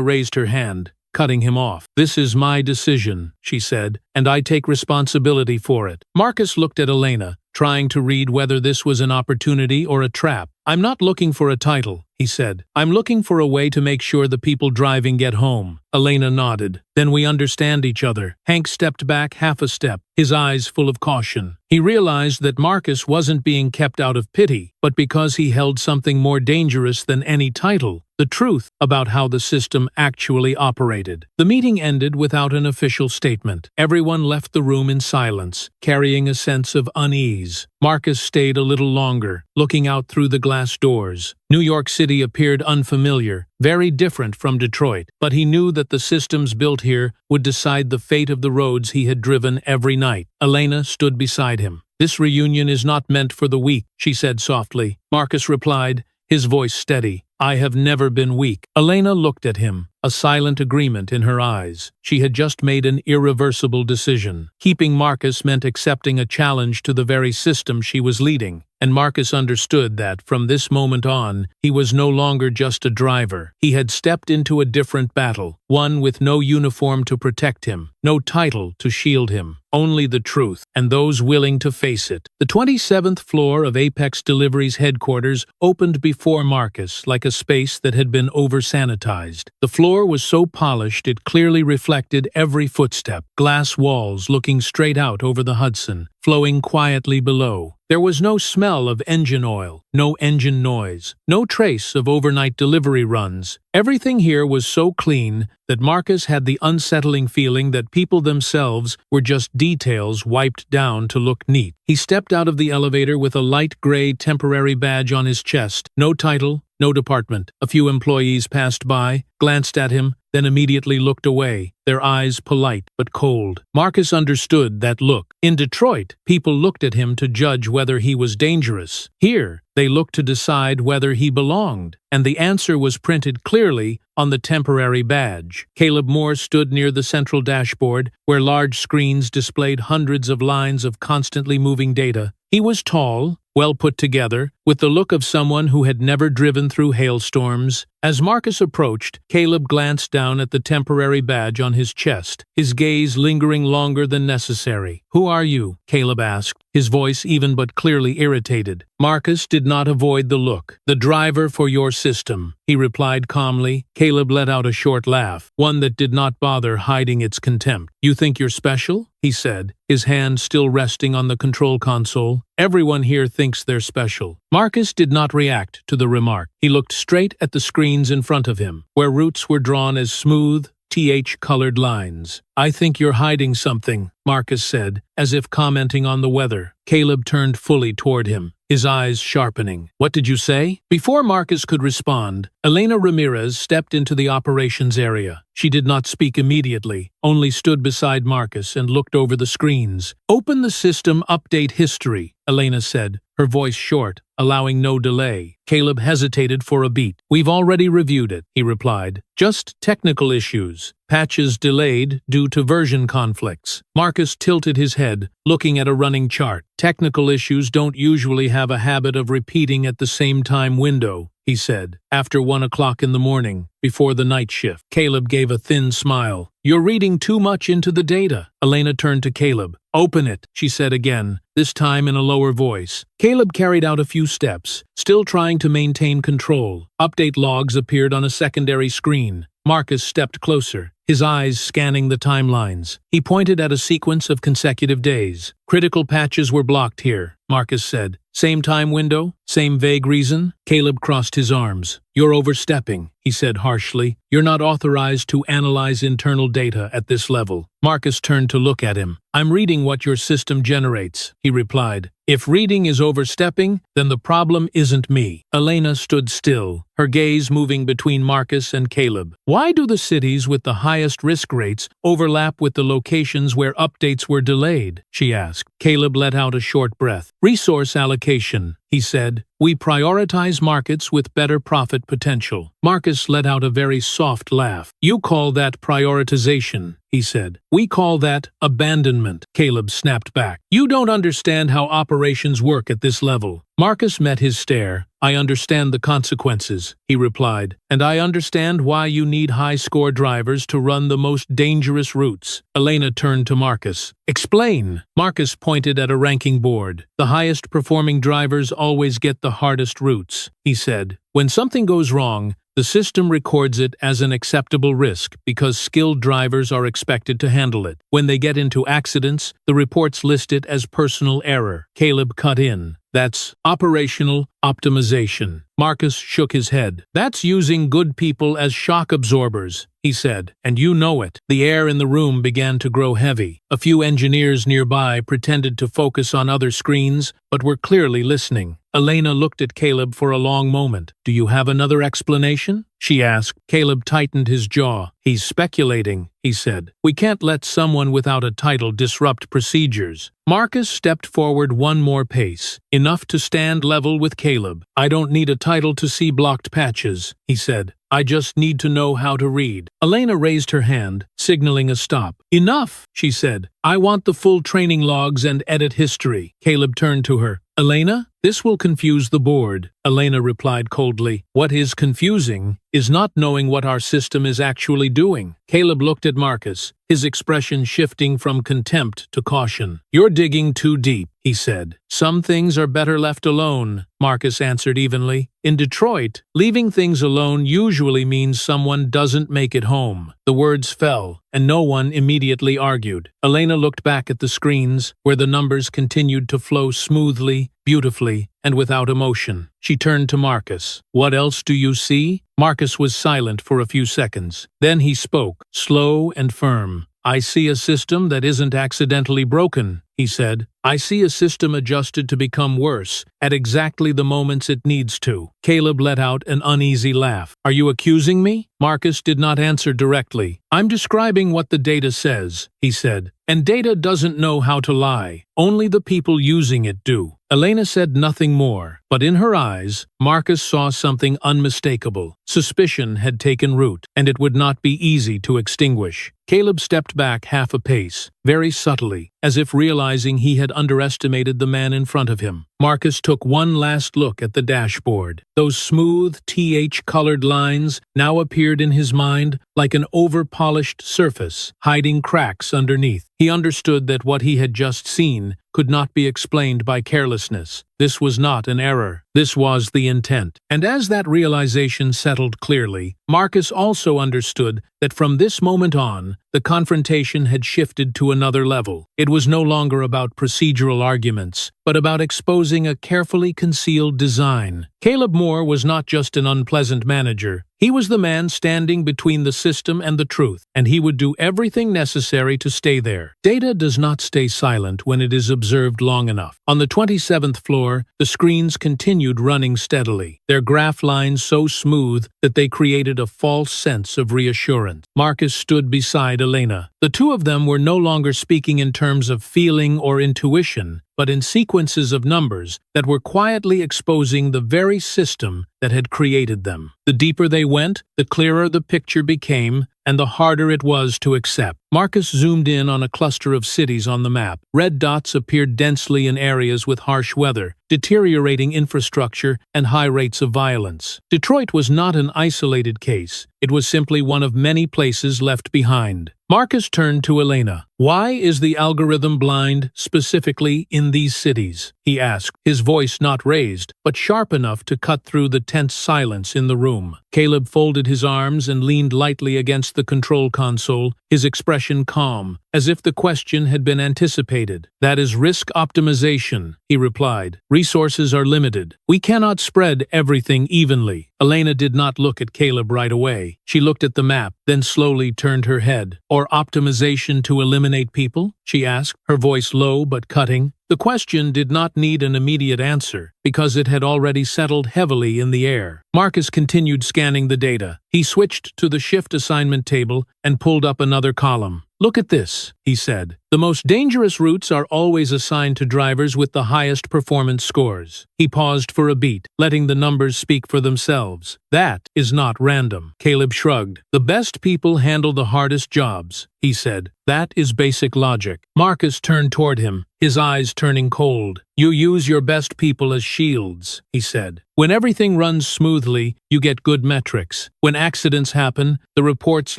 raised her hand, cutting him off. This is my decision, she said, and I take responsibility for it. Marcus looked at Elena, trying to read whether this was an opportunity or a trap. I'm not looking for a title, he said. I'm looking for a way to make sure the people driving get home. Elena nodded. Then we understand each other. Hank stepped back half a step, his eyes full of caution. He realized that Marcus wasn't being kept out of pity, but because he held something more dangerous than any title, the truth about how the system actually operated. The meeting ended without an official statement. Everyone left the room in silence, carrying a sense of unease. Marcus stayed a little longer, looking out through the glass doors. New York City appeared unfamiliar, very different from Detroit, but he knew that the systems built here would decide the fate of the roads he had driven every night. Elena stood beside him. This reunion is not meant for the weak, she said softly. Marcus replied, his voice steady. I have never been weak. Elena looked at him, a silent agreement in her eyes. She had just made an irreversible decision. Keeping Marcus meant accepting a challenge to the very system she was leading. And Marcus understood that, from this moment on, he was no longer just a driver. He had stepped into a different battle, one with no uniform to protect him, no title to shield him, only the truth, and those willing to face it. The 27th floor of Apex Delivery's headquarters opened before Marcus like a space that had been over-sanitized. The floor was so polished it clearly reflected every footstep, glass walls looking straight out over the Hudson, flowing quietly below. There was no smell of engine oil, no engine noise, no trace of overnight delivery runs. Everything here was so clean that Marcus had the unsettling feeling that people themselves were just details wiped down to look neat. He stepped out of the elevator with a light gray temporary badge on his chest. No title, no department. A few employees passed by, glanced at him, then immediately looked away, their eyes polite but cold. Marcus understood that look. In Detroit, people looked at him to judge whether he was dangerous. Here, they looked to decide whether he belonged, and the answer was printed clearly on the temporary badge. Caleb Moore stood near the central dashboard, where large screens displayed hundreds of lines of constantly moving data. He was tall, well put together, with the look of someone who had never driven through hailstorms. As Marcus approached, Caleb glanced down at the temporary badge on his chest, his gaze lingering longer than necessary. Who are you? Caleb asked, his voice even but clearly irritated. Marcus did not avoid the look. The driver for your system, he replied calmly. Caleb let out a short laugh, one that did not bother hiding its contempt. You think you're special? He said, his hand still resting on the control console. Everyone here thinks they're special. Marcus did not react to the remark. He looked straight at the screens in front of him, where routes were drawn as smooth, th-colored lines. "I think you're hiding something," Marcus said, as if commenting on the weather. Caleb turned fully toward him, his eyes sharpening. "What did you say?" Before Marcus could respond, Elena Ramirez stepped into the operations area. She did not speak immediately, only stood beside Marcus and looked over the screens. "Open the system update history," Elena said, her voice short, allowing no delay. Caleb hesitated for a beat. "We've already reviewed it," he replied. "Just technical issues. Patches delayed due to version conflicts." Marcus tilted his head, looking at a running chart. "Technical issues don't usually have a habit of repeating at the same time window," he said, "after 1 o'clock in the morning, before the night shift." Caleb gave a thin smile. "You're reading too much into the data." Elena turned to Caleb. "Open it," she said again, this time in a lower voice. Caleb carried out a few steps, still trying to maintain control. Update logs appeared on a secondary screen. Marcus stepped closer, his eyes scanning the timelines. He pointed at a sequence of consecutive days. "Critical patches were blocked here," Marcus said. "Same time window? Same vague reason?" Caleb crossed his arms. "You're overstepping," he said harshly. "You're not authorized to analyze internal data at this level." Marcus turned to look at him. "I'm reading what your system generates," he replied. "If reading is overstepping, then the problem isn't me." Elena stood still, her gaze moving between Marcus and Caleb. "Why do the cities with the highest risk rates overlap with the locations where updates were delayed?" she asked. Caleb let out a short breath. "Resource allocation," he said. "We prioritize markets with better profit potential." Marcus let out a very soft laugh. "You call that prioritization," he said. "We call that abandonment," Caleb snapped back. "You don't understand how operations work at this level." Marcus met his stare. "I understand the consequences," he replied, "and I understand why you need high-score drivers to run the most dangerous routes." Elena turned to Marcus. "Explain." Marcus pointed at a ranking board. "The highest-performing drivers always get the hardest routes," he said. "When something goes wrong, the system records it as an acceptable risk because skilled drivers are expected to handle it. When they get into accidents, the reports list it as personal error." Caleb cut in. "That's operational optimization." Marcus shook his head. "That's using good people as shock absorbers," he said, "and you know it." The air in the room began to grow heavy. A few engineers nearby pretended to focus on other screens, but were clearly listening. Elena looked at Caleb for a long moment. "Do you have another explanation?" she asked. Caleb tightened his jaw. "He's speculating," he said. "We can't let someone without a title disrupt procedures." Marcus stepped forward one more pace, enough to stand level with Caleb. "I don't need a title to see blocked patches," he said. "I just need to know how to read." Elena raised her hand, signaling a stop. "Enough," she said. "I want the full training logs and edit history." Caleb turned to her. "Elena, this will confuse the board," Elena replied coldly. "What is confusing is not knowing what our system is actually doing." Caleb looked at Marcus, his expression shifting from contempt to caution. "You're digging too deep," he said. "Some things are better left alone," Marcus answered evenly. "In Detroit, leaving things alone usually means someone doesn't make it home." The words fell, and no one immediately argued. Elena looked back at the screens, where the numbers continued to flow smoothly, beautifully, and without emotion. She turned to Marcus. "What else do you see?" Marcus was silent for a few seconds. Then he spoke, slow and firm. "I see a system that isn't accidentally broken," he said. "I see a system adjusted to become worse, at exactly the moments it needs to." Caleb let out an uneasy laugh. "Are you accusing me?" Marcus did not answer directly. "I'm describing what the data says," he said. "And data doesn't know how to lie. Only the people using it do." Elena said nothing more, but in her eyes, Marcus saw something unmistakable. Suspicion had taken root, and it would not be easy to extinguish. Caleb stepped back half a pace, very subtly, as if realizing he had underestimated the man in front of him. Marcus took one last look at the dashboard. Those smooth, th-colored lines now appeared in his mind like an over-polished surface, hiding cracks underneath. He understood that what he had just seen could not be explained by carelessness. This was not an error. This was the intent. And as that realization settled clearly, Marcus also understood that from this moment on, the confrontation had shifted to another level. It was no longer about procedural arguments, but about exposing a carefully concealed design. Caleb Moore was not just an unpleasant manager. He was the man standing between the system and the truth, and he would do everything necessary to stay there. Data does not stay silent when it is observed long enough. On the 27th floor, the screens continued running steadily, their graph lines so smooth that they created a false sense of reassurance. Marcus stood beside Elena. The two of them were no longer speaking in terms of feeling or intuition, but in sequences of numbers that were quietly exposing the very system that had created them. The deeper they went, the clearer the picture became, and the harder it was to accept. Marcus zoomed in on a cluster of cities on the map. Red dots appeared densely in areas with harsh weather, deteriorating infrastructure, and high rates of violence. Detroit was not an isolated case. It was simply one of many places left behind. Marcus turned to Elena. "Why is the algorithm blind, specifically in these cities?" he asked, his voice not raised, but sharp enough to cut through the tense silence in the room. Caleb folded his arms and leaned lightly against the control console, his expression calm, as if the question had been anticipated. "That is risk optimization," he replied. "Resources are limited. We cannot spread everything evenly." Elena did not look at Caleb right away. She looked at the map, then slowly turned her head. "Or optimization to eliminate people?" she asked, her voice low but cutting. The question did not need an immediate answer, because it had already settled heavily in the air. Marcus continued scanning the data. He switched to the shift assignment table and pulled up another column. "Look at this," he said. "The most dangerous routes are always assigned to drivers with the highest performance scores." He paused for a beat, letting the numbers speak for themselves. "That is not random." Caleb shrugged. "The best people handle the hardest jobs," he said. "That is basic logic." Marcus turned toward him, his eyes turning cold. "You use your best people as shields," he said. "When everything runs smoothly, you get good metrics. When accidents happen, the reports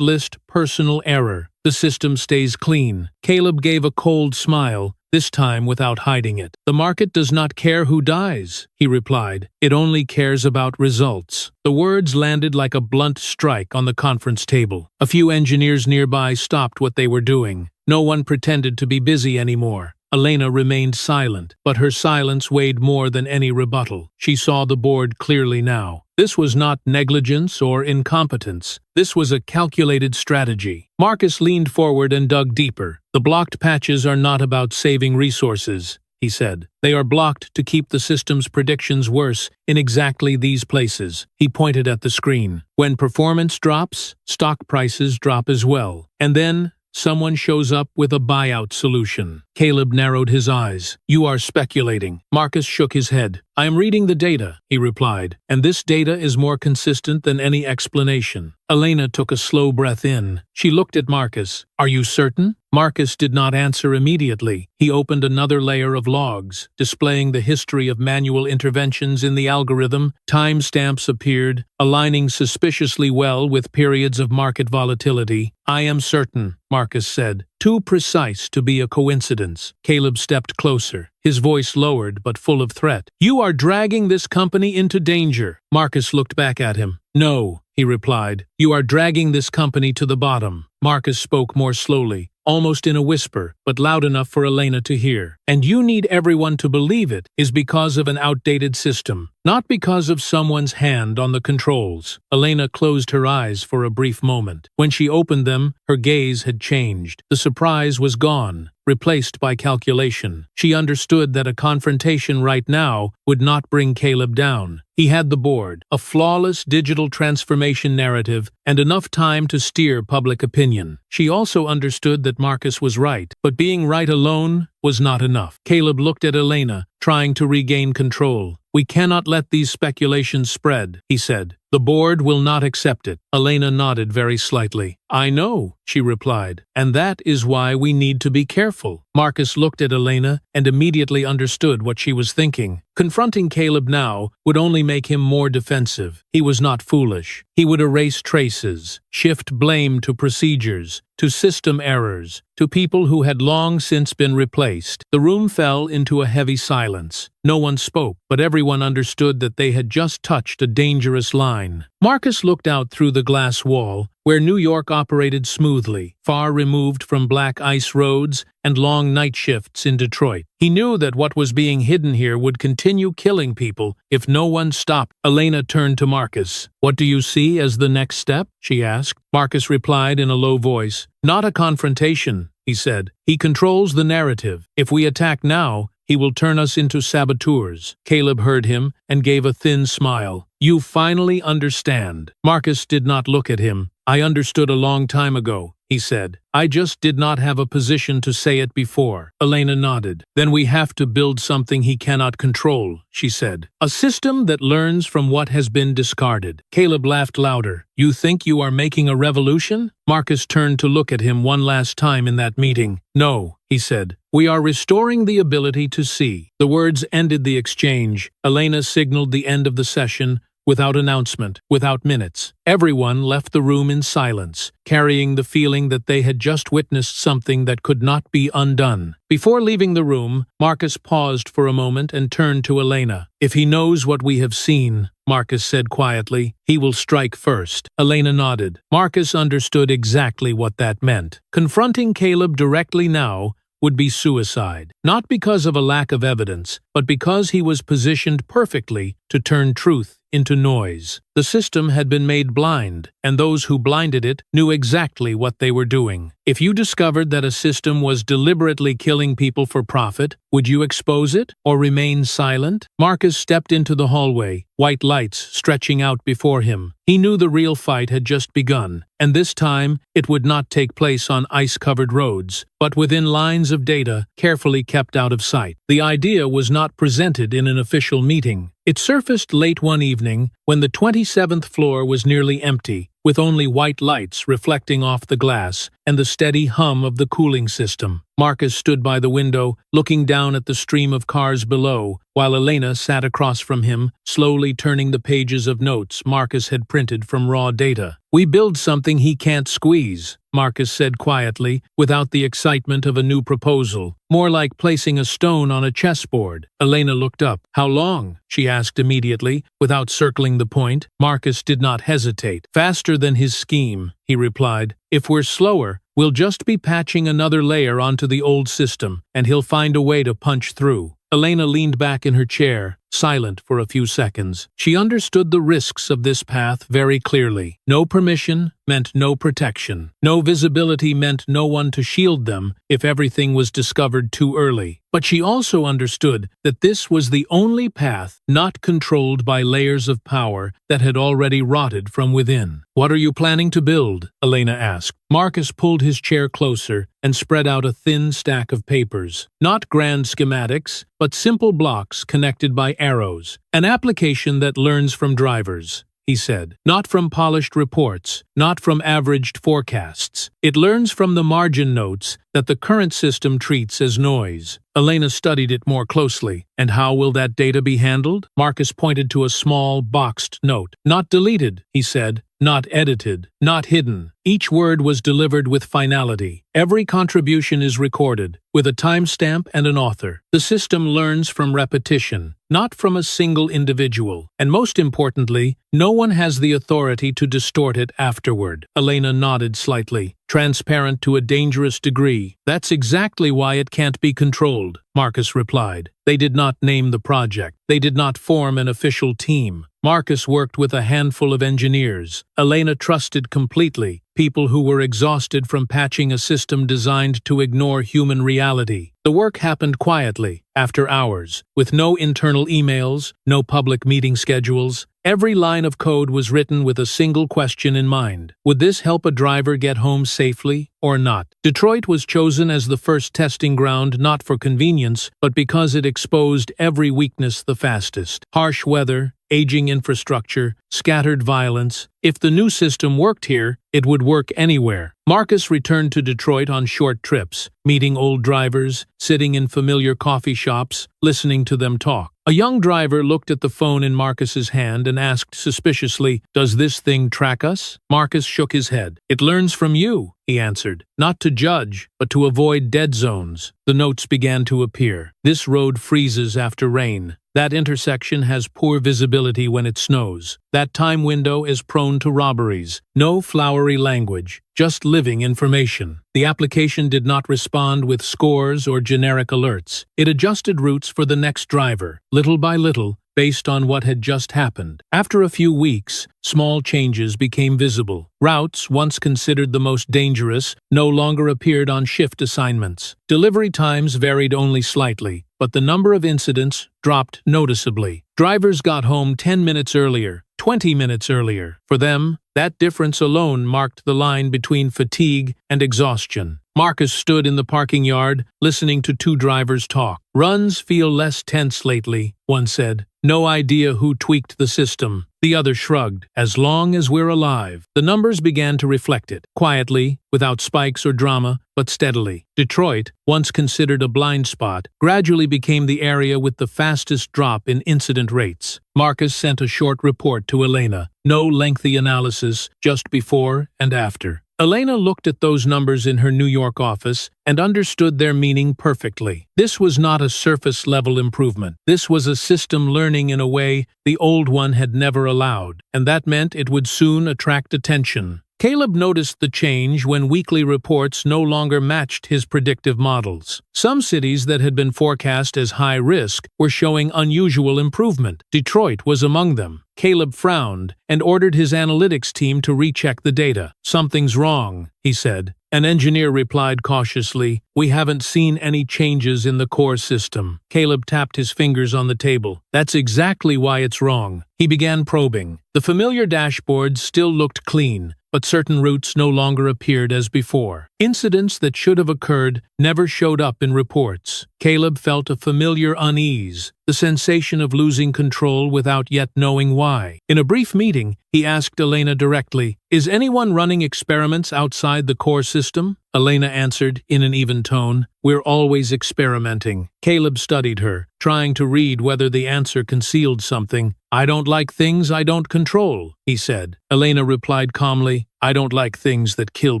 list personal error. The system stays clean." Caleb gave a cold smile, this time without hiding it. "The market does not care who dies," he replied. "It only cares about results." The words landed like a blunt strike on the conference table. A few engineers nearby stopped what they were doing. No one pretended to be busy anymore. Elena remained silent, but her silence weighed more than any rebuttal. She saw the board clearly now. This was not negligence or incompetence. This was a calculated strategy. Marcus leaned forward and dug deeper. "The blocked patches are not about saving resources," he said. "They are blocked to keep the system's predictions worse in exactly these places." He pointed at the screen. "When performance drops, stock prices drop as well. And then someone shows up with a buyout solution." Caleb narrowed his eyes. "You are speculating." Marcus shook his head. "I am reading the data," he replied, "and this data is more consistent than any explanation." Elena took a slow breath in. She looked at Marcus. "Are you certain?" Marcus did not answer immediately. He opened another layer of logs, displaying the history of manual interventions in the algorithm. Timestamps appeared, aligning suspiciously well with periods of market volatility. "I am certain," Marcus said. "Too precise to be a coincidence." Caleb stepped closer, his voice lowered but full of threat. "You are dragging this company into danger." Marcus looked back at him. "No," he replied. "You are dragging this company to the bottom." Marcus spoke more slowly, almost in a whisper, but loud enough for Elena to hear. "And you need everyone to believe it is because of an outdated system, not because of someone's hand on the controls." Elena closed her eyes for a brief moment. When she opened them, her gaze had changed. The surprise was gone, replaced by calculation. She understood that a confrontation right now would not bring Caleb down. He had the board, a flawless digital transformation narrative, and enough time to steer public opinion. She also understood that Marcus was right, but being right alone was not enough. Caleb looked at Elena, trying to regain control. "We cannot let these speculations spread," he said. The board will not accept it. Elena nodded very slightly. I know, she replied, and that is why we need to be careful. Marcus looked at Elena and immediately understood what she was thinking. Confronting Caleb now would only make him more defensive. He was not foolish. He would erase traces, shift blame to procedures, to system errors, to people who had long since been replaced. The room fell into a heavy silence. No one spoke, but everyone understood that they had just touched a dangerous line. Marcus looked out through the glass wall, where New York operated smoothly, far removed from black ice roads and long night shifts in Detroit. He knew that what was being hidden here would continue killing people if no one stopped. Elena turned to Marcus. What do you see as the next step? She asked. Marcus replied in a low voice. Not a confrontation, he said. He controls the narrative. If we attack now, he will turn us into saboteurs. Caleb heard him and gave a thin smile. You finally understand. Marcus did not look at him. I understood a long time ago, he said. I just did not have a position to say it before. Elena nodded. Then we have to build something he cannot control, she said. A system that learns from what has been discarded. Caleb laughed louder. You think you are making a revolution? Marcus turned to look at him one last time in that meeting. No, he said. We are restoring the ability to see. The words ended the exchange. Elena signaled the end of the session, without announcement, without minutes. Everyone left the room in silence, carrying the feeling that they had just witnessed something that could not be undone. Before leaving the room, Marcus paused for a moment and turned to Elena. If he knows what we have seen, Marcus said quietly, he will strike first. Elena nodded. Marcus understood exactly what that meant. Confronting Caleb directly now would be suicide, not because of a lack of evidence, but because he was positioned perfectly to turn truth into noise. The system had been made blind, and those who blinded it knew exactly what they were doing. If you discovered that a system was deliberately killing people for profit, would you expose it or remain silent? Marcus stepped into the hallway, white lights stretching out before him. He knew the real fight had just begun, and this time it would not take place on ice-covered roads, but within lines of data carefully kept out of sight. The idea was not presented in an official meeting. It surfaced late one evening when the 27th floor was nearly empty, with only white lights reflecting off the glass and the steady hum of the cooling system. Marcus stood by the window, looking down at the stream of cars below, while Elena sat across from him, slowly turning the pages of notes Marcus had printed from raw data. We build something he can't squeeze, Marcus said quietly, without the excitement of a new proposal, more like placing a stone on a chessboard. Elena looked up. How long? She asked immediately, without circling the point. Marcus did not hesitate. Faster than his scheme, he replied. If we're slower, we'll just be patching another layer onto the old system, and he'll find a way to punch through. Elena leaned back in her chair, silent for a few seconds. She understood the risks of this path very clearly. No permission meant no protection. No visibility meant no one to shield them if everything was discovered too early. But she also understood that this was the only path not controlled by layers of power that had already rotted from within. What are you planning to build? Elena asked. Marcus pulled his chair closer and spread out a thin stack of papers. Not grand schematics, but simple blocks connected by arrows. An application that learns from drivers, he said. Not from polished reports, not from averaged forecasts. It learns from the margin notes that the current system treats as noise. Elena studied it more closely. And how will that data be handled? Marcus pointed to a small, boxed note. Not deleted, he said. Not edited. Not hidden. Each word was delivered with finality. Every contribution is recorded, with a timestamp and an author. The system learns from repetition, not from a single individual. And most importantly, no one has the authority to distort it afterward. Elena nodded slightly. Transparent to a dangerous degree. That's exactly why it can't be controlled, Marcus replied. They did not name the project. They did not form an official team. Marcus worked with a handful of engineers. Elena trusted completely, people who were exhausted from patching a system designed to ignore human reality. The work happened quietly, after hours, with no internal emails, no public meeting schedules. Every line of code was written with a single question in mind. Would this help a driver get home safely or not? Detroit was chosen as the first testing ground not for convenience, but because it exposed every weakness the fastest. Harsh weather, aging infrastructure, scattered violence. If the new system worked here, it would work anywhere. Marcus returned to Detroit on short trips, meeting old drivers, sitting in familiar coffee shops, listening to them talk. A young driver looked at the phone in Marcus's hand and asked suspiciously, "Does this thing track us?" Marcus shook his head. "It learns from you," he answered. "Not to judge, but to avoid dead zones." The notes began to appear. "This road freezes after rain. That intersection has poor visibility when it snows. That time window is prone to robberies." No flowery language, just living information. The application did not respond with scores or generic alerts. It adjusted routes for the next driver, little by little, based on what had just happened. After a few weeks, small changes became visible. Routes, once considered the most dangerous, no longer appeared on shift assignments. Delivery times varied only slightly, but the number of incidents dropped noticeably. Drivers got home 10 minutes earlier, 20 minutes earlier. For them, that difference alone marked the line between fatigue and exhaustion. Marcus stood in the parking yard, listening to two drivers talk. "Runs feel less tense lately," one said. "No idea who tweaked the system." The other shrugged. "As long as we're alive." The numbers began to reflect it, quietly, without spikes or drama, but steadily. Detroit, once considered a blind spot, gradually became the area with the fastest drop in incident rates. Marcus sent a short report to Elena. No lengthy analysis, just before and after. Elena looked at those numbers in her New York office and understood their meaning perfectly. This was not a surface-level improvement. This was a system learning in a way the old one had never allowed, and that meant it would soon attract attention. Caleb noticed the change when weekly reports no longer matched his predictive models. Some cities that had been forecast as high risk were showing unusual improvement. Detroit was among them. Caleb frowned and ordered his analytics team to recheck the data. "Something's wrong," he said. An engineer replied cautiously, "We haven't seen any changes in the core system." Caleb tapped his fingers on the table. "That's exactly why it's wrong." He began probing. The familiar dashboard still looked clean, but certain routes no longer appeared as before. Incidents that should have occurred never showed up in reports. Caleb felt a familiar unease, the sensation of losing control without yet knowing why. In a brief meeting, he asked Elena directly, "Is anyone running experiments outside the core system?" Elena answered in an even tone, "We're always experimenting." Caleb studied her, trying to read whether the answer concealed something. "I don't like things I don't control," he said. Elena replied calmly, "I don't like things that kill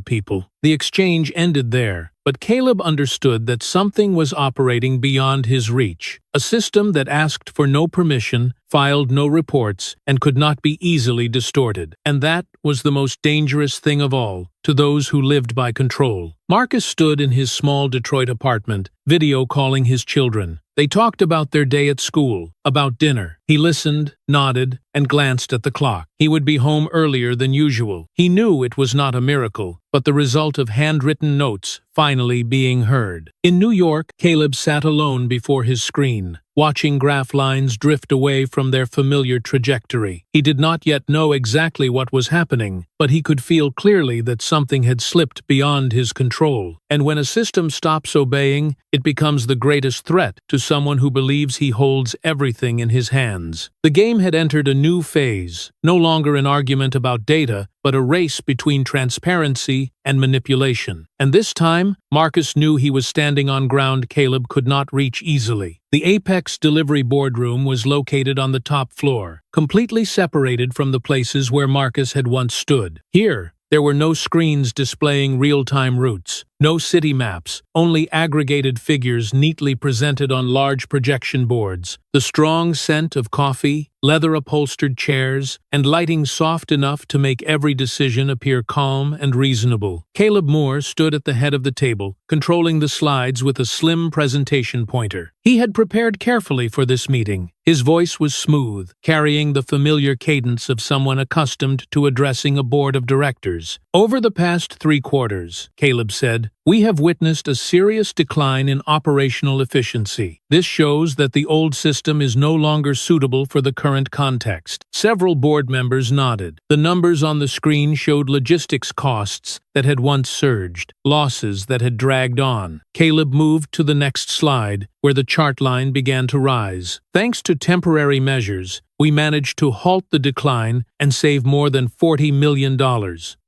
people." The exchange ended there, but Caleb understood that something was operating beyond his reach. A system that asked for no permission, filed no reports, and could not be easily distorted. And that was the most dangerous thing of all, to those who lived by control. Marcus stood in his small Detroit apartment, video calling his children. They talked about their day at school, about dinner. He listened, nodded, and glanced at the clock. He would be home earlier than usual. He knew it was not a miracle, but the result of handwritten notes finally being heard. In New York, Caleb sat alone before his screen, watching graph lines drift away from their familiar trajectory. He did not yet know exactly what was happening, but he could feel clearly that something had slipped beyond his control. And when a system stops obeying, it becomes the greatest threat to someone who believes he holds everything in his hands. The game had entered a new phase, no longer an argument about data, but a race between transparency and manipulation. And this time, Marcus knew he was standing on ground Caleb could not reach easily. The Apex delivery boardroom was located on the top floor, completely separated from the places where Marcus had once stood. Here, there were no screens displaying real-time routes, no city maps, only aggregated figures neatly presented on large projection boards. The strong scent of coffee, leather-upholstered chairs, and lighting soft enough to make every decision appear calm and reasonable. Caleb Moore stood at the head of the table, controlling the slides with a slim presentation pointer. He had prepared carefully for this meeting. His voice was smooth, carrying the familiar cadence of someone accustomed to addressing a board of directors. "Over the past 3 quarters, Caleb said, we have witnessed a serious decline in operational efficiency. This shows that the old system is no longer suitable for the current context." Several board members nodded. The numbers on the screen showed logistics costs that had once surged, losses that had dragged on. Caleb moved to the next slide, where the chart line began to rise. Thanks to temporary measures, we managed to halt the decline and save more than $40 million.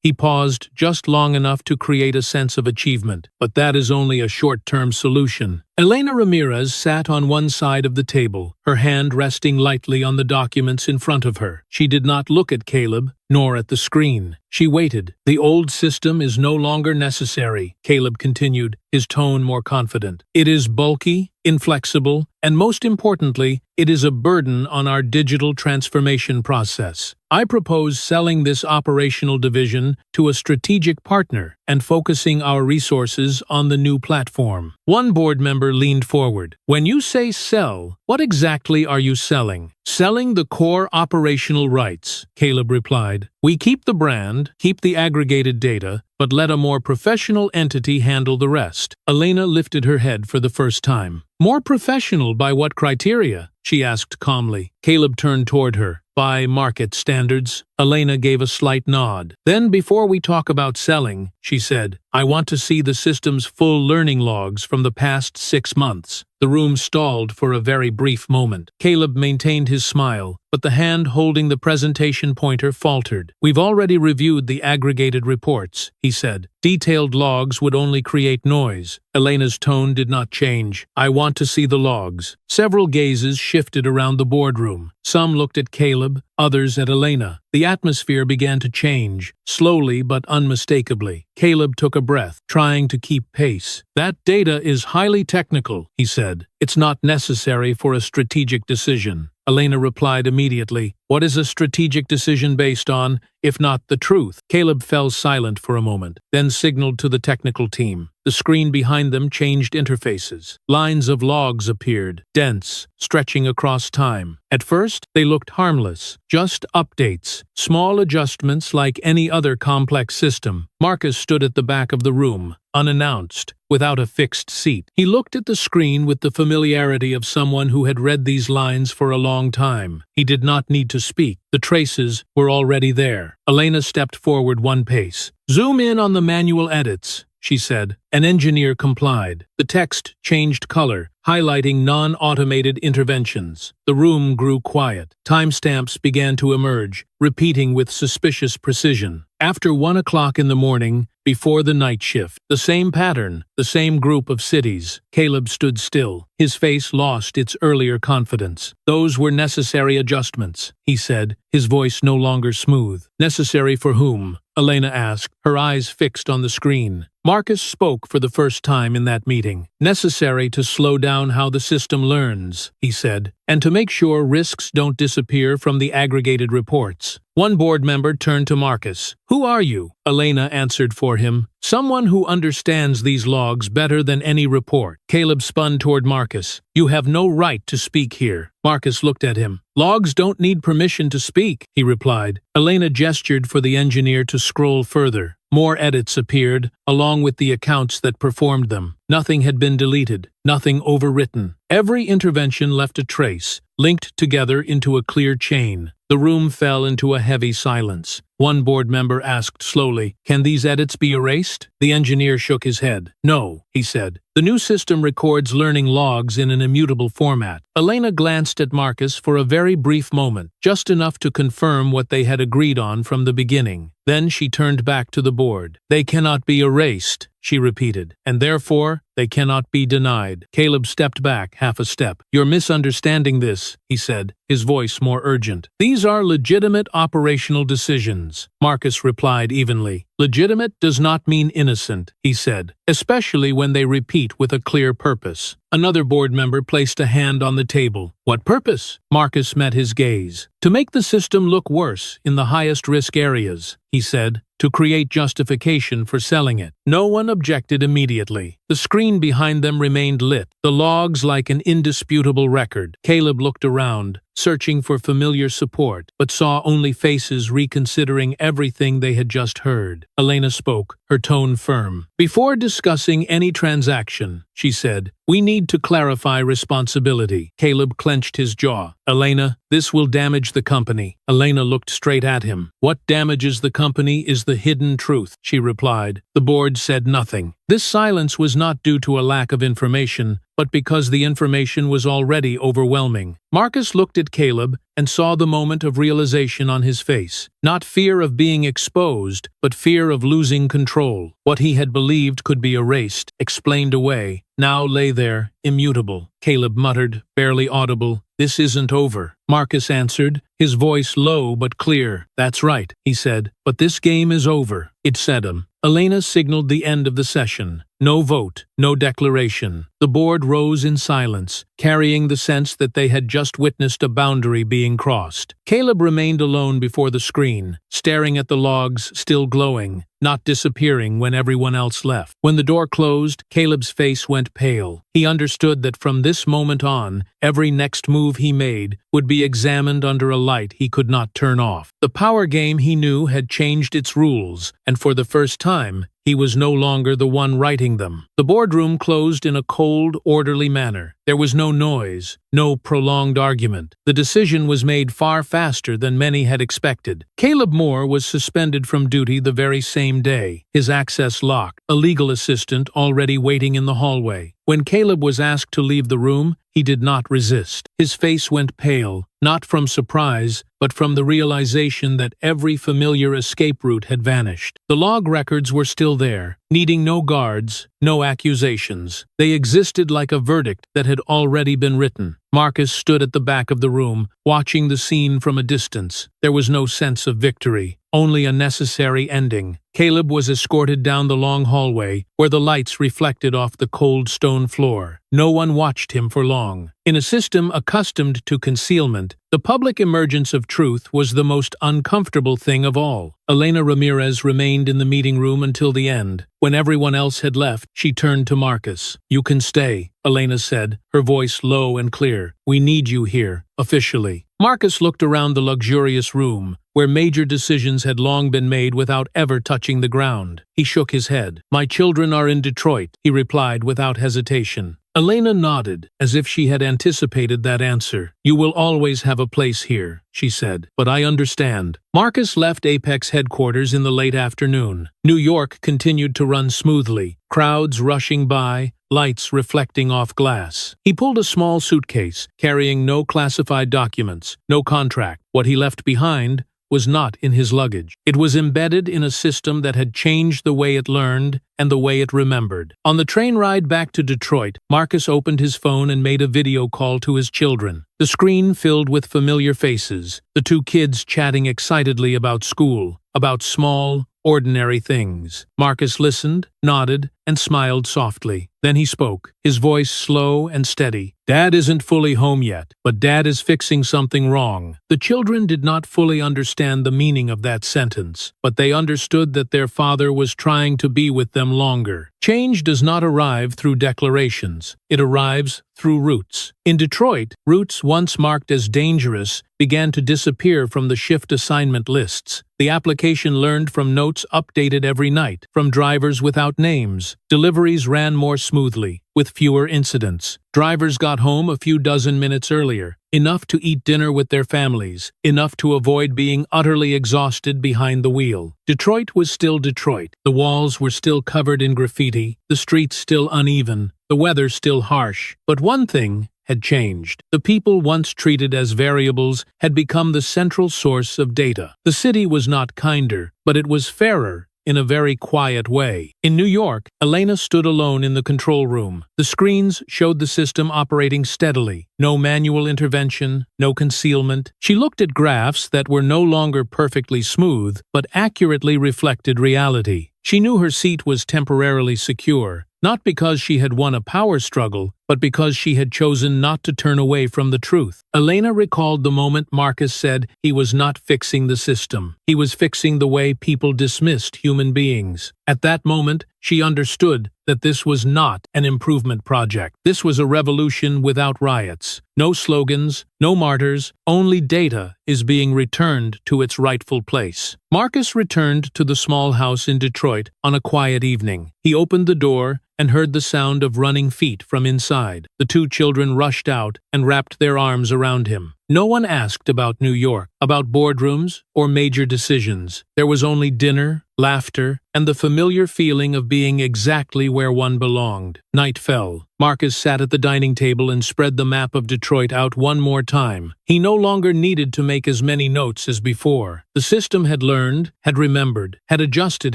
He paused just long enough to create a sense of achievement, but that is only a short-term solution. Elena Ramirez sat on one side of the table, her hand resting lightly on the documents in front of her. She did not look at Caleb, nor at the screen. She waited. The old system is no longer necessary, Caleb continued, his tone more confident. It is bulky, inflexible, and most importantly, it is a burden on our digital transformation process. I propose selling this operational division to a strategic partner and focusing our resources on the new platform. One board member leaned forward. When you say sell, what exactly are you selling? Selling the core operational rights, Caleb replied. We keep the brand, keep the aggregated data, but let a more professional entity handle the rest. Elena lifted her head for the first time. More professional by what criteria? She asked calmly. Caleb turned toward her. By market standards. Elena gave a slight nod. Then, before we talk about selling, she said, I want to see the system's full learning logs from the past 6 months. The room stalled for a very brief moment. Caleb maintained his smile, but the hand holding the presentation pointer faltered. We've already reviewed the aggregated reports, he said. Detailed logs would only create noise. Elena's tone did not change. I want to see the logs. Several gazes shifted around the boardroom. Some looked at Caleb, others at Elena. The atmosphere began to change, slowly but unmistakably. Caleb took a breath, trying to keep pace. That data is highly technical, he said. It's not necessary for a strategic decision. Elena replied immediately. What is a strategic decision based on, if not the truth? Caleb fell silent for a moment, then signaled to the technical team. The screen behind them changed interfaces. Lines of logs appeared, dense, stretching across time. At first, they looked harmless, just updates, small adjustments like any other complex system. Marcus stood at the back of the room, unannounced, without a fixed seat. He looked at the screen with the familiarity of someone who had read these lines for a long time. He did not need to speak. The traces were already there. Elena stepped forward one pace. Zoom in on the manual edits, she said. An engineer complied. The text changed color, highlighting non-automated interventions. The room grew quiet. Timestamps began to emerge, repeating with suspicious precision. After 1 o'clock in the morning, before the night shift, the same pattern, the same group of cities. Caleb stood still. His face lost its earlier confidence. Those were necessary adjustments, he said, his voice no longer smooth. Necessary for whom? Elena asked, her eyes fixed on the screen. Marcus spoke for the first time in that meeting. Necessary to slow down how the system learns, he said, and to make sure risks don't disappear from the aggregated reports. One board member turned to Marcus. Who are you? Elena answered for him. Someone who understands these logs better than any report. Caleb spun toward Marcus. You have no right to speak here. Marcus looked at him. Logs don't need permission to speak, he replied. Elena gestured for the engineer to scroll further. More edits appeared, along with the accounts that performed them. Nothing had been deleted, nothing overwritten. Every intervention left a trace, linked together into a clear chain. The room fell into a heavy silence. One board member asked slowly, Can these edits be erased? The engineer shook his head. No, he said. The new system records learning logs in an immutable format. Elena glanced at Marcus for a very brief moment, just enough to confirm what they had agreed on from the beginning. Then she turned back to the board. They cannot be erased, she repeated, and therefore they cannot be denied. Caleb stepped back half a step. You're misunderstanding this, he said, his voice more urgent. These are legitimate operational decisions, Marcus replied evenly. Legitimate does not mean innocent, he said, especially when they repeat with a clear purpose. Another board member placed a hand on the table. What purpose? Marcus met his gaze. To make the system look worse in the highest risk areas, he said, to create justification for selling it. No one objected immediately. The screen behind them remained lit, the logs like an indisputable record. Caleb looked around, searching for familiar support, but saw only faces reconsidering everything they had just heard. Elena spoke, her tone firm. "Before discussing any transaction," she said, "we need to clarify responsibility." Caleb clenched his jaw. "Elena, this will damage the company." Elena looked straight at him. "What damages the company is the hidden truth," she replied. The board said nothing. This silence was not due to a lack of information, but because the information was already overwhelming. Marcus looked at Caleb and saw the moment of realization on his face. Not fear of being exposed, but fear of losing control. What he had believed could be erased, explained away, now lay there, immutable. Caleb muttered, barely audible, "This isn't over." Marcus answered, his voice low but clear. "That's right," he said, "but this game is over." It set him. Elena signaled the end of the session. No vote, no declaration. The board rose in silence, carrying the sense that they had just witnessed a boundary being crossed. Caleb remained alone before the screen, staring at the logs still glowing, not disappearing when everyone else left. When the door closed, Caleb's face went pale. He understood that from this moment on, every next move he made would be examined under a light he could not turn off. The power game he knew had changed its rules, and for the first time, he was no longer the one writing them. The boardroom closed in a cold, orderly manner. There was no noise, no prolonged argument. The decision was made far faster than many had expected. Caleb Moore was suspended from duty the very same day, his access locked, a legal assistant already waiting in the hallway. When Caleb was asked to leave the room, he did not resist. His face went pale, not from surprise, but from the realization that every familiar escape route had vanished. The log records were still there, needing no guards, no accusations. They existed like a verdict that had already been written. Marcus stood at the back of the room, watching the scene from a distance. There was no sense of victory, only a necessary ending. Caleb was escorted down the long hallway, where the lights reflected off the cold stone floor. No one watched him for long. In a system accustomed to concealment, the public emergence of truth was the most uncomfortable thing of all. Elena Ramirez remained in the meeting room until the end. When everyone else had left, she turned to Marcus. "You can stay," Elena said, her voice low and clear. "We need you here, officially." Marcus looked around the luxurious room, where major decisions had long been made without ever touching the ground. He shook his head. "My children are in Detroit," he replied without hesitation. Elena nodded, as if she had anticipated that answer. "You will always have a place here," she said, "but I understand." Marcus left Apex headquarters in the late afternoon. New York continued to run smoothly, crowds rushing by, lights reflecting off glass. He pulled a small suitcase, carrying no classified documents, no contract. What he left behind was not in his luggage. It was embedded in a system that had changed the way it learned and the way it remembered. On the train ride back to Detroit, Marcus opened his phone and made a video call to his children. The screen filled with familiar faces, the two kids chatting excitedly about school, about small, ordinary things. Marcus listened, nodded, and smiled softly. Then he spoke, his voice slow and steady. "Dad isn't fully home yet, but Dad is fixing something wrong." The children did not fully understand the meaning of that sentence, but they understood that their father was trying to be with them longer. Change does not arrive through declarations. It arrives through roots. In Detroit, routes once marked as dangerous began to disappear from the shift assignment lists. The application learned from notes updated every night, from drivers without names. Deliveries ran more smoothly, with fewer incidents. Drivers got home a few dozen minutes earlier, enough to eat dinner with their families, enough to avoid being utterly exhausted behind the wheel. Detroit was still Detroit. The walls were still covered in graffiti, the streets still uneven, the weather still harsh. But one thing had changed. The people once treated as variables had become the central source of data. The city was not kinder, but it was fairer in a very quiet way. In New York, Elena stood alone in the control room. The screens showed the system operating steadily. No manual intervention, no concealment. She looked at graphs that were no longer perfectly smooth, but accurately reflected reality. She knew her seat was temporarily secure, not because she had won a power struggle, but because she had chosen not to turn away from the truth. Elena recalled the moment Marcus said he was not fixing the system. He was fixing the way people dismissed human beings. At that moment, she understood that this was not an improvement project. This was a revolution without riots. No slogans, no martyrs, only data is being returned to its rightful place. Marcus returned to the small house in Detroit on a quiet evening. He opened the door and heard the sound of running feet from inside. The two children rushed out and wrapped their arms around him. No one asked about New York, about boardrooms, or major decisions. There was only dinner, laughter, and the familiar feeling of being exactly where one belonged. Night fell. Marcus sat at the dining table and spread the map of Detroit out one more time. He no longer needed to make as many notes as before. The system had learned, had remembered, had adjusted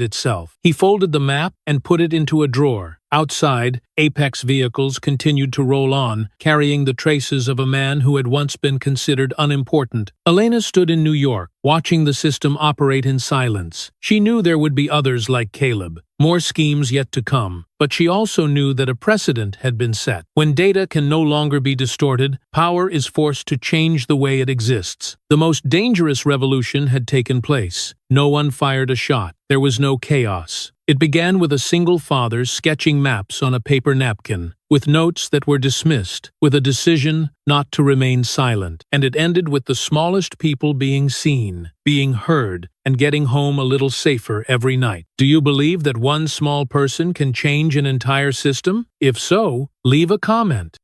itself. He folded the map and put it into a drawer. Outside, Apex vehicles continued to roll on, carrying the traces of a man who had once been considered unimportant. Elena stood in New York, watching the system operate in silence. She knew there would be others like Caleb, more schemes yet to come, but she also knew that a precedent had been set. When data can no longer be distorted, power is forced to change the way it exists. The most dangerous revolution had taken place. No one fired a shot. There was no chaos. It began with a single father sketching maps on a paper napkin, with notes that were dismissed, with a decision not to remain silent, and it ended with the smallest people being seen, being heard, and getting home a little safer every night. Do you believe that one small person can change an entire system? If so, leave a comment.